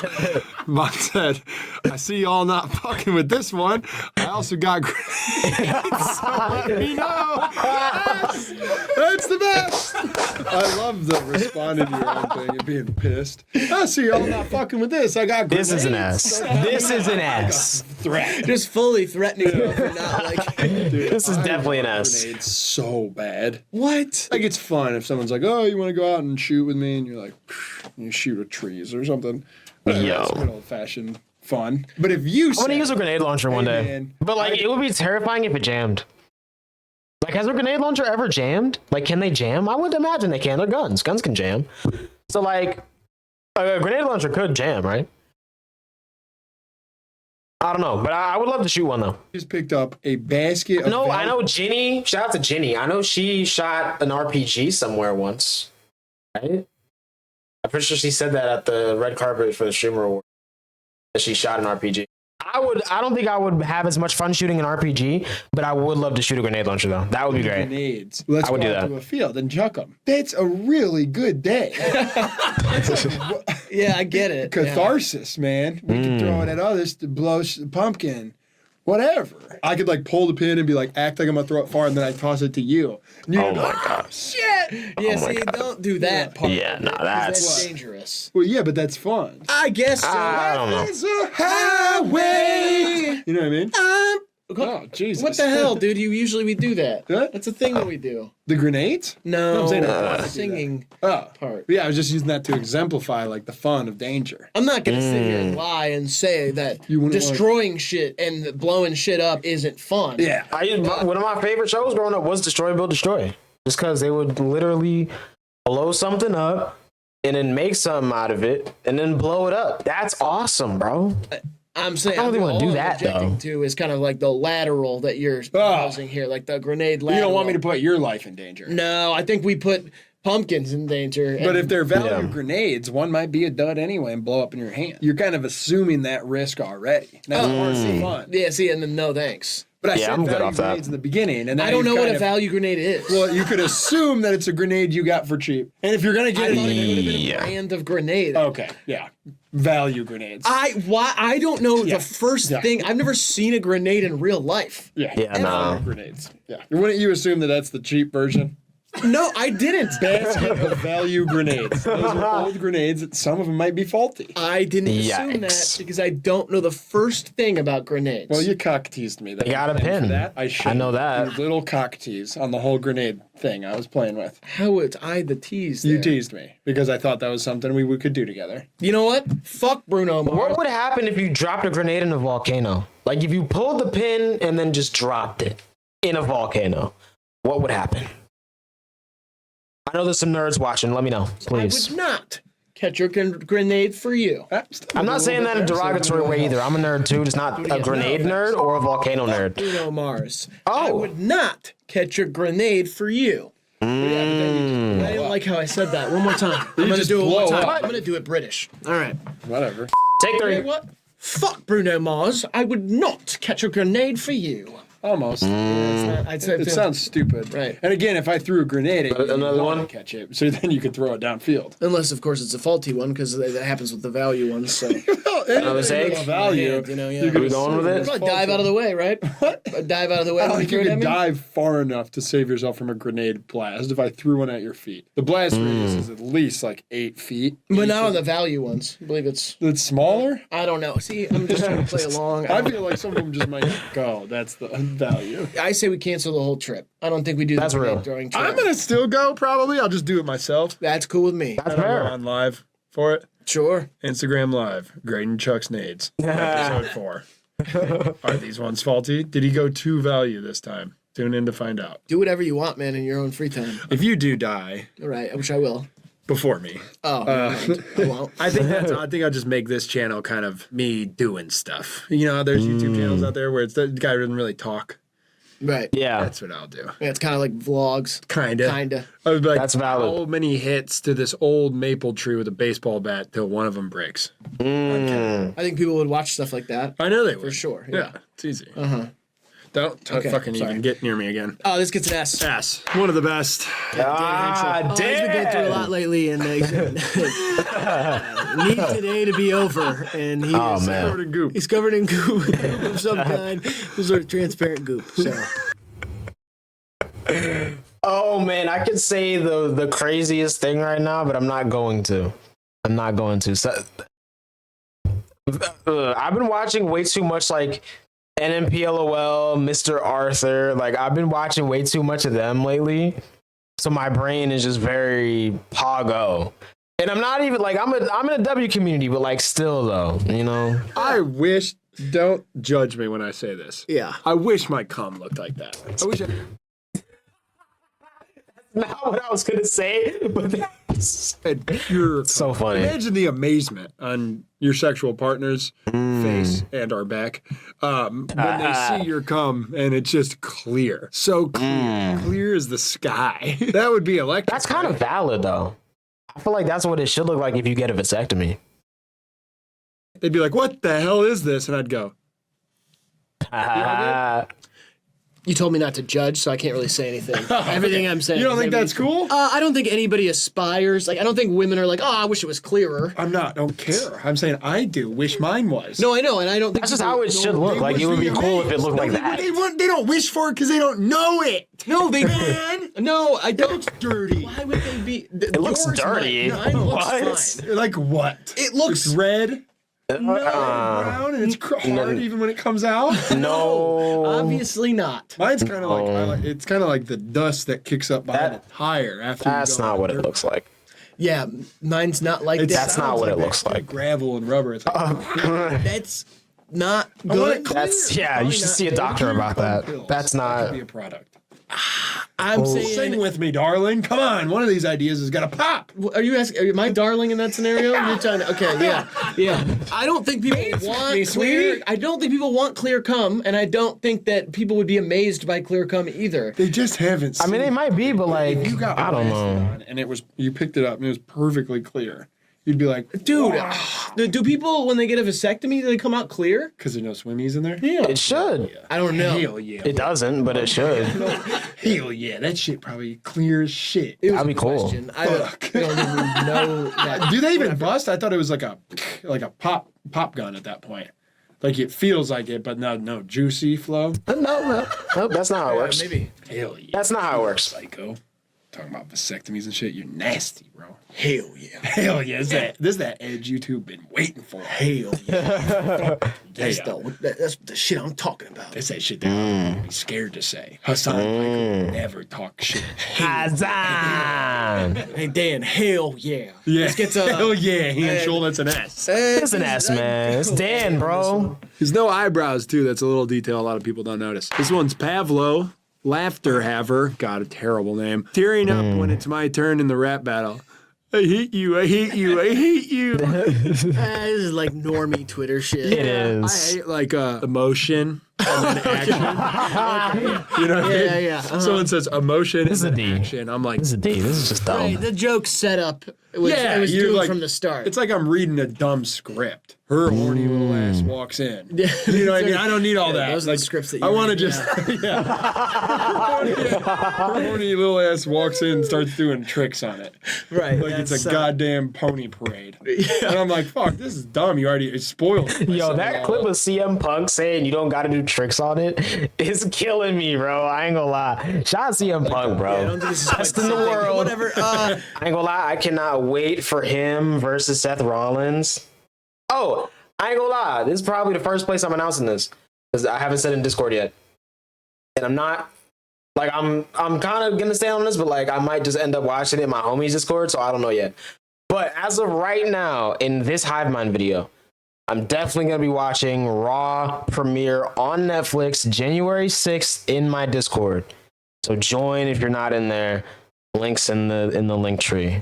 Mom said, I see y'all not fucking with this one. I also got grades, so let me know. Yes! That's the best. I love the responding to your own thing and being pissed. I see y'all not fucking with this. I got This is an grenades. S. This is an S. Threat. Just fully threatening you for not like. This is definitely an S. Grenades so bad. What? Like, it's fun if someone's like, oh, you want to go out and shoot with me? And you're like, and you shoot at trees or something. Yo. It's good old fashioned fun. But if you I'm gonna use a grenade launcher one day. man, But like, it would be terrifying if it jammed. Like, has a grenade launcher ever jammed? Like, can they jam? I would imagine they can. They're guns. Guns can jam. So like, a grenade launcher could jam, right? I don't know, but I would love to shoot one though. just picked up a basket of No, I know Ginny. Shout out to Ginny. I know she shot an RPG somewhere once. Right? I'm pretty sure she said that at the red carpet for the Streamer Award. That she shot an RPG. I don't think I would have as much fun shooting an RPG, but I would love to shoot a grenade launcher though. That would be great. grenades. Let's I would go do out that. to a field and chuck them. That's a really good day. Yeah, I get it. Catharsis, man. We could throw it at others to blow the pumpkin. Whatever. I could like pull the pin and be like, act like I'm gonna throw it far, and then I toss it to you. And you're Oh like, my god. Shit. Yeah, see, don't do that part. Yeah, no, 'cause that's dangerous. well, yeah, but that's fun. I guess so. I don't know. It's a highway. You know what I mean? Oh, Jesus. What the hell, dude? We do that. What? That's a thing that we do. The grenades? No, I'm saying I the wanna do that. singing Oh. part. Yeah, I was just using that to exemplify like the fun of danger. I'm not gonna sit here and lie and say that You wouldn't destroying shit and blowing shit up isn't fun. Yeah. One of my favorite shows growing up was Destroy, Build, Destroy. Just because they would literally blow something up and then make something out of it and then blow it up. That's awesome, bro. I'm saying I don't really wanna all do I'm that, objecting though. to is kind of like the lateral that you're proposing here, like the grenade lateral. You don't want me to put your life in danger. No, I think we put pumpkins in danger. But and- if they're value Yeah. grenades, one might be a dud anyway and blow up in your hand. You're kind of assuming that risk already. That's part of the fun. yeah, see, and then no thanks. But I Yeah, said I'm good value off that. grenades in the beginning, and now I don't you've know what kind a of- value grenade is. Well, you could assume that it's a grenade you got for cheap. And if you're gonna I get thought it, it would have been a Yeah. brand of grenade. okay, yeah, value grenades. I don't know Yeah. the first Yeah. thing. I've never seen a grenade in real life. yeah, Yeah, no. grenades. Yeah, wouldn't you assume that that's the cheap version? No, I didn't. Basket of value grenades. Those are old grenades. Some of them might be faulty. I didn't assume that Yikes. because I don't know the first thing about grenades. Well, you cock teased me. That You got a and for pin. That I know that. You little cock tease on the whole grenade thing I was playing with. How was I the tease? You there? teased me because I thought that was something we could do together. You know what? Fuck Bruno Mars. What would happen if you dropped a grenade in a volcano? Like if you pulled the pin and then just dropped it in a volcano, what would happen? I know there's some nerds watching. Let me know, please. I would not catch your grenade for you. I'm not saying that in a derogatory way either. I'm a nerd too, just not a grenade nerd or a volcano nerd. Bruno Mars. I Oh. would not catch your grenade for you. I didn't like how I said that. One more time. I'm gonna just do it one more blow time. up. I'm gonna do it British. All right. Whatever. Take You three. know what? Fuck Bruno Mars. I would not catch a grenade for you. Almost. I'd say It sounds stupid. Right. And again, if I threw a grenade at you, Another you'd want one? to catch it. So then you could throw it downfield. Unless, of course, it's a faulty one, because that happens with the value ones. So Another take? Value. you know, yeah. you could Are we going with assume it? it's Probably dive out of the way, right? What? Dive out of the way. I when don't you think you throw it at could me? dive far enough to save yourself from a grenade blast if I threw one at your feet. The blast radius is at least like 8 feet. But not on the value ones. I believe it's. It's smaller? I don't know. See, I'm just trying to play along. I feel like some of them just might go. That's the value. I say we cancel the whole trip. I don't think we do the That's grenade real. throwing trip. I'm going to still go probably. I'll just do it myself. That's cool with me. That's I don't go fair. on live for it. Sure. Instagram Live. Graydon Chuck's Nades. Episode 4. Are these ones faulty? Did he go to value this time? Tune in to find out. Do whatever you want, man, in your own free time. If you do die All right, which I will. before me, Oh, never mind. I won't. I think I'll just make this channel kind of me doing stuff. You know, there's YouTube channels out there where it's the guy doesn't really talk. Right. Yeah, That's what I'll do. Yeah, it's kind of like vlogs. Kinda. Kinda. I would be like, That's valid. how many hits to this old maple tree with a baseball bat till one of them breaks? I think people would watch stuff like that. I know they would. For sure. Yeah, Yeah. it's easy. Don't Okay, fucking sorry. even get near me again. Oh, this gets an S. Yes, one of the best. Ah, Oh, he's been going through a lot lately, and need today to be over. And he Oh, is, man. Covered in goop. he's covered in goop of some kind, some sort of transparent goop. So Oh man, I could say the craziest thing right now, but I'm not going to. I'm not going to. So, I've been watching way too much like NMPLOL, Mr. Arthur. Like I've been watching way too much of them lately. So my brain is just very pogo. And I'm not even like I'm in a W community, but like still though, you know. I wish. Don't judge me when I say this. Yeah. I wish my cum looked like that. I wish. Not what I was gonna say, but that's Had pure. so funny. Imagine the amazement on your sexual partner's face and our back when they see your cum and it's just clear, so clear as the sky. That would be electric. That's kind of valid though. I feel like that's what it should look like if you get a vasectomy. They'd be like, "What the hell is this?" And I'd go, You told me not to judge, so I can't really say anything. Everything I'm saying. "You don't think that's cool?" I don't think anybody aspires. Like, I don't think women are like, oh, I wish it was clearer. I'm not. Don't care. I'm saying I do. Wish mine was. No, I know, and I don't think That's just people- how it should look. Like it would be cool if it looked like that. They don't wish for it because they don't know it. No, they No, I don't. It's dirty. Why would they be? It looks dirty. Mine looks What? fine. Like what? It looks It's red. Brown and it's hard even when it comes out. No. obviously not. Mine's kind of like it's kind of like the dust that kicks up behind the tire after. That's not what it looks like. Yeah, mine's not like that. That's not what it looks like. Gravel and rubber. It's like, That's not I want good. it clear. That's yeah. You should not see a doctor about that. That's That not. could be a product. I'm Sing saying. with me, darling. Come on, one of these ideas has got to pop. Are you asking? Are you my darling in that scenario? You're trying to. Okay, yeah. I don't think people want me, clear. sweetie. I don't think people want clear cum, and I don't think that people would be amazed by clear cum either. They just haven't. I mean, they might be, but like If you got I don't blasted know. on and it was you picked it up and it was perfectly clear. You'd be like, Dude, do people when they get a vasectomy do they come out clear? because there's no swimmies in there. Yeah. It should. I don't know. Hell yeah. It doesn't, but it should. Hell yeah. That shit probably clear as shit. It was That'd be a cool. question. I don't even know that. Do they even bust? I thought it was like a pop gun at that point. Like it feels like it, but no juicy flow. No, that's not how it works. Maybe. Hell yeah. That's not how it works. Psycho. Talking about vasectomies and shit. You're nasty, bro. Hell yeah. Hell yeah. This is that edge YouTube been waiting for. Hell yeah. That's, Yeah. that's the shit I'm talking about. That's that shit that I'm be scared to say. Hassan Michael never talk shit. Kazan. Hey Dan, hell yeah. Yeah. Let's get to Hell yeah. He ain't sure that's an S. It's an S, man. It's Dan, bro. There's no eyebrows, too. That's a little detail a lot of people don't notice. This one's Pavlo, Laughter Haver. God, a terrible name. Tearing up when it's my turn in the rap battle. I hate you, I hate you, I hate you. This is like normie Twitter shit. It is. I hate like emotion and then action. You know what I mean? Yeah. Someone says emotion This is a and D. then action. I'm like, This is a D. This is just dumb. Right, the joke setup it was you're doomed like- from the start. it's like I'm reading a dumb script. Her horny little ass walks in. You know what I mean? I don't need all that. Those are the Like, scripts that you I want to read, just, yeah. Her horny little ass walks in and starts doing tricks on it. right. Like it's a goddamn pony parade. And I'm like, fuck, this is dumb. You already spoiled it. Yo, that clip of CM Punk saying you don't got to do tricks on it is killing me, bro. I ain't gonna lie. Shout out CM Punk, bro. I don't think this is Best in the world. Whatever. I ain't gonna lie. I cannot wait for him versus Seth Rollins. Oh, I ain't gonna lie. This is probably the first place I'm announcing this because I haven't said in Discord yet, and I'm not. Like I'm kind of gonna stay on this, but like I might just end up watching it in my homies Discord, so I don't know yet. But as of right now, in this HiveMind video, I'm definitely gonna be watching Raw premiere on Netflix January 6th in my Discord. So join if you're not in there. Links in the link tree.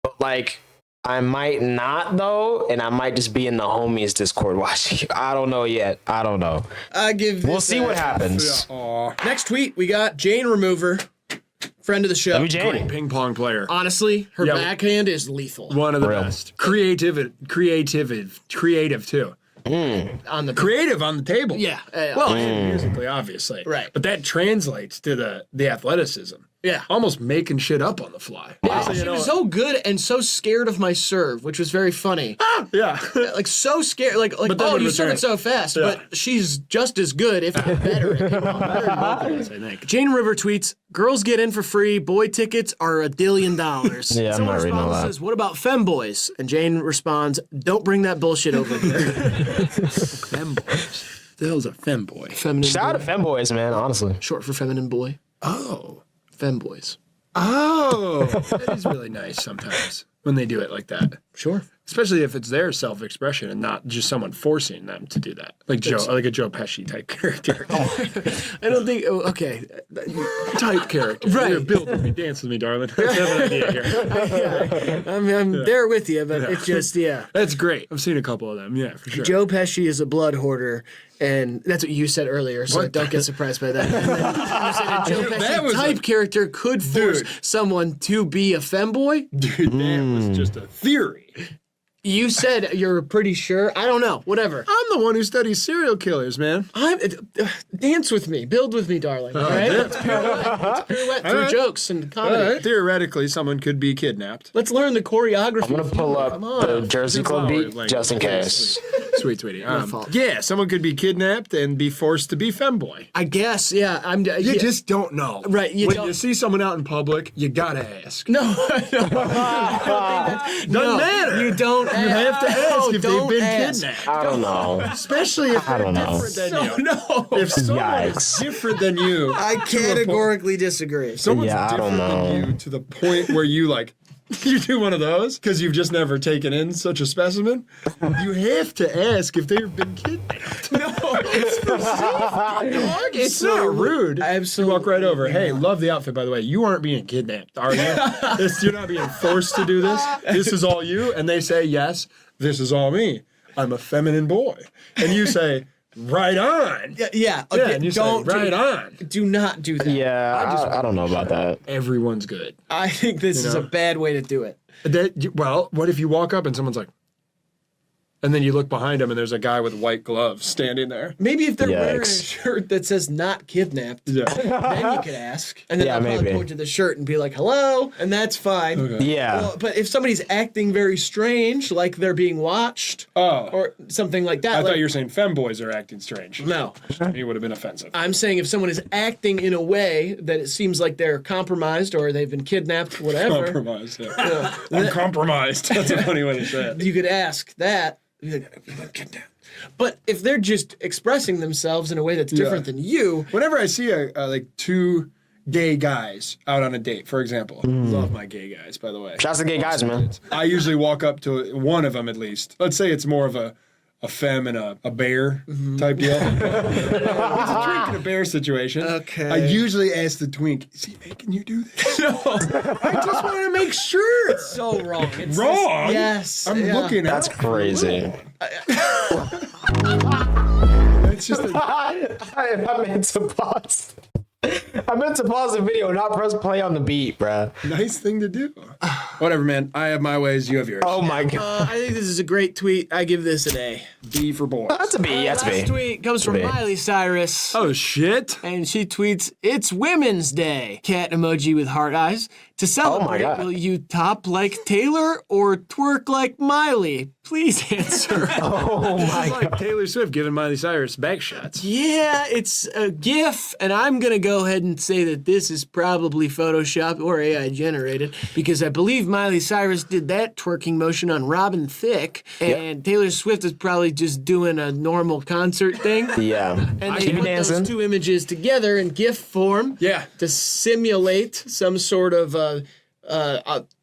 But like I might not though, and I might just be in the homies Discord watching. I don't know yet. I don't know. I give. We'll this see a- what happens. Next tweet we got Jane Remover, friend of the show. Who Jane? Ping pong player. Honestly, her Yeah. backhand is lethal. One of the Real. best. Creative too. On the Creative on the table. Yeah. Well, and musically, obviously. Right. But that translates to the athleticism. Yeah. Almost making shit up on the fly. Yeah, she was so good and so scared of my serve, which was very funny. Yeah. Like so scared, like then oh, would you serve return. it so fast, Yeah. but she's just as good, if not better. At ping pong. Better than both of us, I think. Jane River tweets: "Girls get in for free. Boy tickets are $1 billion." Yeah, I'm Someone not reading all responds and that. says, "What about femboys?" And Jane responds, "Don't bring that bullshit over here." Femboys. The hell's a femboy? Feminine. Shout out boy. to femboys, man. Honestly, Short for feminine boy. Oh. Femboys. Oh. That is really nice sometimes. when they do it like that. Sure. Especially if it's their self-expression and not just someone forcing them to do that. Like a Joe Pesci type character. I don't think. Oh, okay. Type character. Right. Here, build with me, dance with me, darling. Let's have an idea here. I'm there with you, but it's just That's great. I've seen a couple of them. Yeah, for sure. Joe Pesci is a blood hoarder, and that's what you said earlier. So don't get surprised by that. And then you said a Joe Pesci type character could force someone to be a femboy. Dude, that was just a theory. You said you're pretty sure. I don't know. Whatever. I'm the one who studies serial killers, man. Dance with me, build with me, darling. All right. Let's pirouette through jokes and comedy. Theoretically, someone could be kidnapped. Let's learn the choreography. I'm gonna pull up the Jersey Club beat just in case. Sweet, sweetie. fault. Yeah, someone could be kidnapped and be forced to be femboy. I guess. Yeah. You just don't know. Right, you when don't- you see someone out in public, you gotta ask. No. Doesn't matter. You don't. You have to ask if they've been ask. kidnapped. I don't know. Especially if I they're don't know. different than you. No. If someone is Yikes. different than you, I categorically disagree. someone's Yeah, I don't different than know. you to the point where you like you do one of those because you've just never taken in such a specimen. You have to ask if they've been kidnapped. No, it's for safety, dog. It's not rude. Absolutely. You walk right over. Hey, love the outfit, by the way. You aren't being kidnapped, are you? You're not being forced to do this. This is all you. And they say, yes, this is all me. I'm a feminine boy. And you say, right on. Yeah. Yeah, and you don't say, right on. Do not do that. Yeah, I don't know about that. Everyone's good. I think this is a bad way to do it. Well, what if you walk up and someone's like, and then you look behind them and there's a guy with white gloves standing there. Maybe if they're wearing a Yikes. shirt that says "not kidnapped," Yeah. then you could ask, and then Yeah, I'll probably maybe. point to the shirt and be like, "Hello," and that's fine. Okay. Yeah. Well, but if somebody's acting very strange, like they're being watched, Oh. or something like that, I like, thought you were saying femboys are acting strange. no. He would have been offensive. I'm saying if someone is acting in a way that it seems like they're compromised or they've been kidnapped, whatever, Compromised. Yeah. I'm compromised. That's a funny way to say it. you could ask that. But if they're just expressing themselves in a way that's different than you, Whenever I see like two gay guys out on a date, for example, love my gay guys, by the way. Shouts to gay guys, man. I usually walk up to one of them at least. Let's say it's more of a femme and a bear type deal. It's a twink and a bear situation. Okay. I usually ask the twink, is he making you do this? No. I just want to make sure. it's so wrong. It's Wrong? yes. I'm yeah. looking That's out for crazy. It's just a, I meant to pause. I meant to pause the video and not press play on the beat, bruh. nice thing to do. Whatever, man. I have my ways, you have yours. Oh my god. I think this is a great tweet. I give this an A. B for boys. That's a B. That's a Last B. tweet comes from B. Miley Cyrus. Oh, shit. And she tweets, "It's Women's Day." Cat emoji with heart eyes. To celebrate, God. will you top like Taylor or twerk like Miley? Please answer. Oh my It's like Taylor Swift giving Miley Cyrus back shots. Yeah, it's a GIF, and I'm gonna go ahead and say that this is probably Photoshop or AI generated because I believe Miley Cyrus did that twerking motion on Robin Thicke, and Taylor Swift is probably just doing a normal concert thing. Yeah. And they Keep put dancing. those two images together in GIF form Yeah. to simulate some sort of a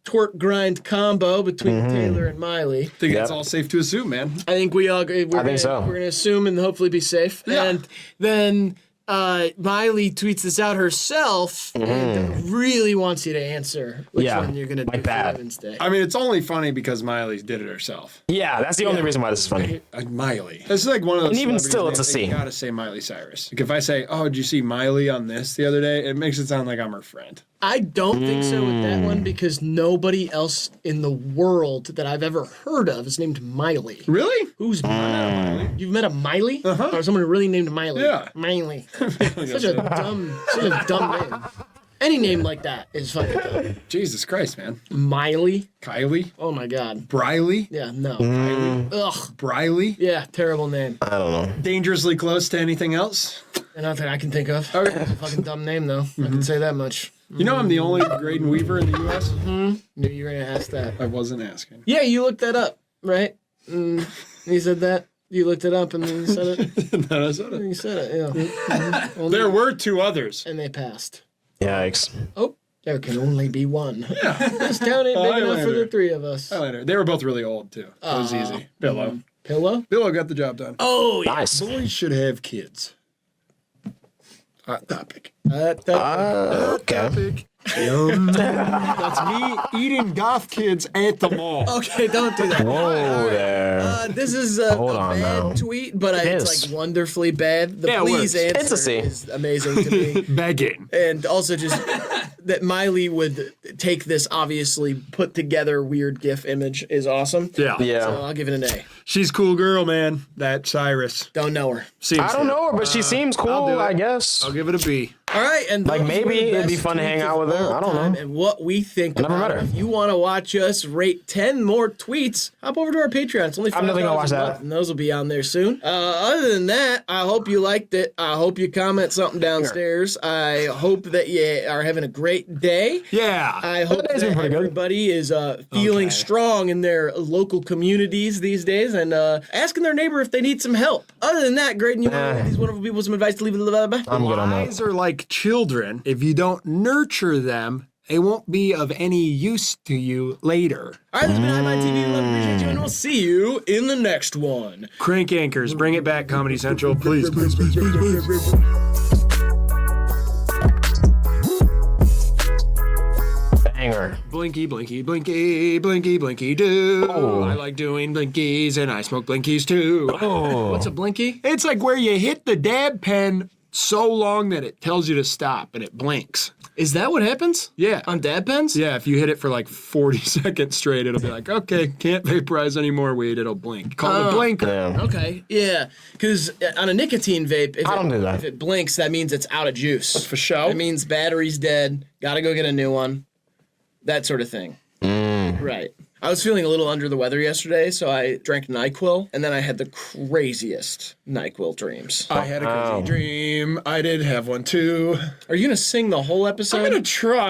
twerk grind combo between Taylor and Miley. I think it's all safe to assume, man. I think we all agree. I think so. We're gonna assume and hopefully be safe. Yeah. And then Miley tweets this out herself and really wants you to answer which Yeah, one you're gonna like do for that. Women's Day. I mean, it's only funny because Miley did it herself. Yeah, that's the only reason why this is funny. Miley. This is like one of those. And even celebrities still, it's a that C. You gotta say Miley Cyrus. Like if I say, "Oh, did you see Miley on this the other day?" It makes it sound like I'm her friend. I don't think so with that one because nobody else in the world that I've ever heard of is named Miley. Really? Who's Miley? You've met a Miley? Or someone really named Miley? Yeah. Miley. such a dumb name. Any name like that is fucking dumb. Jesus Christ, man. Miley? Kylie, Oh my god. Briley, Yeah, no. Ugh. Briley. Yeah, terrible name. I don't know. Dangerously close to anything else. Nothing I can think of. Okay. It's a fucking dumb name though. I can say that much. You know, I'm the only Graydon Weaver in the U.S. Knew you were gonna ask that. I wasn't asking. Yeah, you looked that up, right? You said that. You looked it up and then you said it. No, that's not it. You said it. Yeah. There were two others. And they passed. Yikes. Oh, There can only be one. This town ain't big enough for the three of us. Highlander. They were both really old too. It was easy. Pillow. Pillow? Pillow got the job done. Oh, yeah. Nice. Boys should have kids. Hot topic. Okay. That's me eating goth kids at the mall. Okay, don't do that. Whoa there. This is a on bad now. tweet, but It it's is. like wonderfully bad. The Yeah, it please works. answer It's a C. is amazing to me. Begging. And also just that Miley would take this obviously put together weird GIF image is awesome. Yeah. Yeah. So I'll give it an A. She's a cool girl, man. That Cyrus. Don't know her. Seems I don't to. know her, but she seems I'll cool, do it. I guess. I'll give it a B. All right, and Like, those maybe were the it'd be best fun to hang tweets out of with her. all I don't know. time And what we think never about met her. it. If you want to watch us rate 10 more tweets, hop over to our Patreon. It's only $5 I'm definitely gonna watch a that. month, and those will be on there soon. Other than that, I hope you liked it. I hope you comment something downstairs. I hope that you are having a great day. Yeah. I hope day's that been pretty good. everybody is feeling strong in their local communities these days and asking their neighbor if they need some help. Other than that, Graydon, you want to give these wonderful people some advice to leave it? I'm good on that. Lies are like children. If you don't nurture them, they won't be of any use to you later. All right, this has been HIVEMIND TV. We love and appreciate you, and we'll see you in the next one. Crank anchors, bring it back, Comedy Central. Please, please, please, please, please. Banger. Blinky, blinky, blinky, blinky, blinky, do. Oh. I like doing blinkies and I smoke blinkies too. Oh. What's a blinky? It's like where you hit the dab pen so long that it tells you to stop and it blinks. Is that what happens? Yeah. On dab pens? Yeah, if you hit it for like 40 seconds straight, it'll be like, okay, can't vaporize anymore weed, it'll blink. Call it a blinker. Yeah. Okay, yeah. Because on a nicotine vape, I don't do that. if it blinks, that means it's out of juice. For show. That means battery's dead. Gotta go get a new one. That sort of thing. Right. I was feeling a little under the weather yesterday, so I drank NyQuil, and then I had the craziest NyQuil dreams. I had a crazy dream. I did have one too. Are you gonna sing the whole episode? I'm gonna try.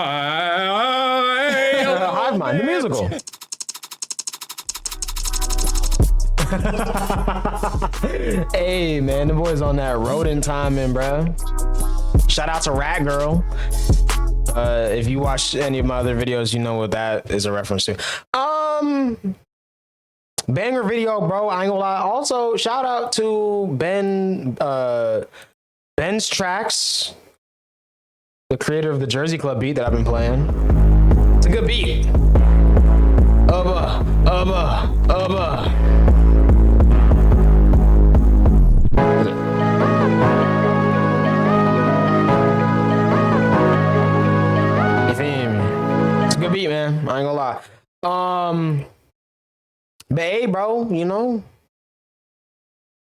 Hive Mind, the musical. Hey, man, the boys on that rodent timing, bruh. Shout out to Rat Girl. If you watch any of my other videos, you know what that is a reference to. Banger video, bro. I ain't gonna lie. Also, shout out to Ben's Tracks, the creator of the Jersey Club beat that I've been playing. It's a good beat. You feel me? It's a good beat, man. I ain't gonna lie. But hey, bro, you know?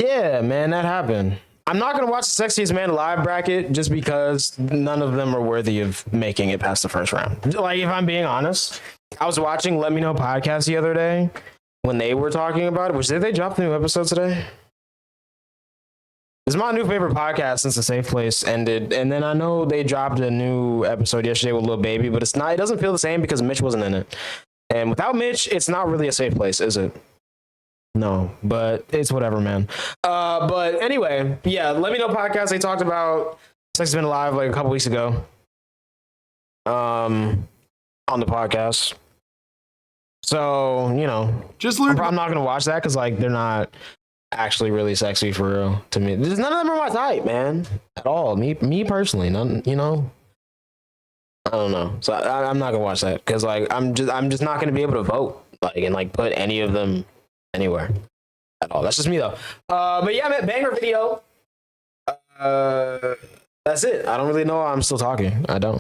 Yeah, man, that happened. I'm not gonna watch the Sexiest Man Alive bracket just because none of them are worthy of making it past the first round. Like, if I'm being honest, I was watching Let Me Know podcast the other day when they were talking about it. Which, did they drop the new episode today? This is my new favorite podcast since The Safe Place ended. And then I know they dropped a new episode yesterday with Lil Baby, but it doesn't feel the same because Mitch wasn't in it. And without Mitch, it's not really a safe place, is it? No, but it's whatever, man. But anyway, yeah, Let Me Know podcast. They talked about Sex Has Been Alive like a couple weeks ago on the podcast. So, you know, Just learn. I'm not going to watch that because, like, they're not actually really sexy for real to me. None of them are my type, man, at all. Me personally, none, you know. I don't know. So I'm not going to watch that because, like, I'm just not going to be able to vote, like, and, like, put any of them anywhere at all. That's just me though. But yeah, man, banger video. That's it. I don't really know why I'm still talking. I don't.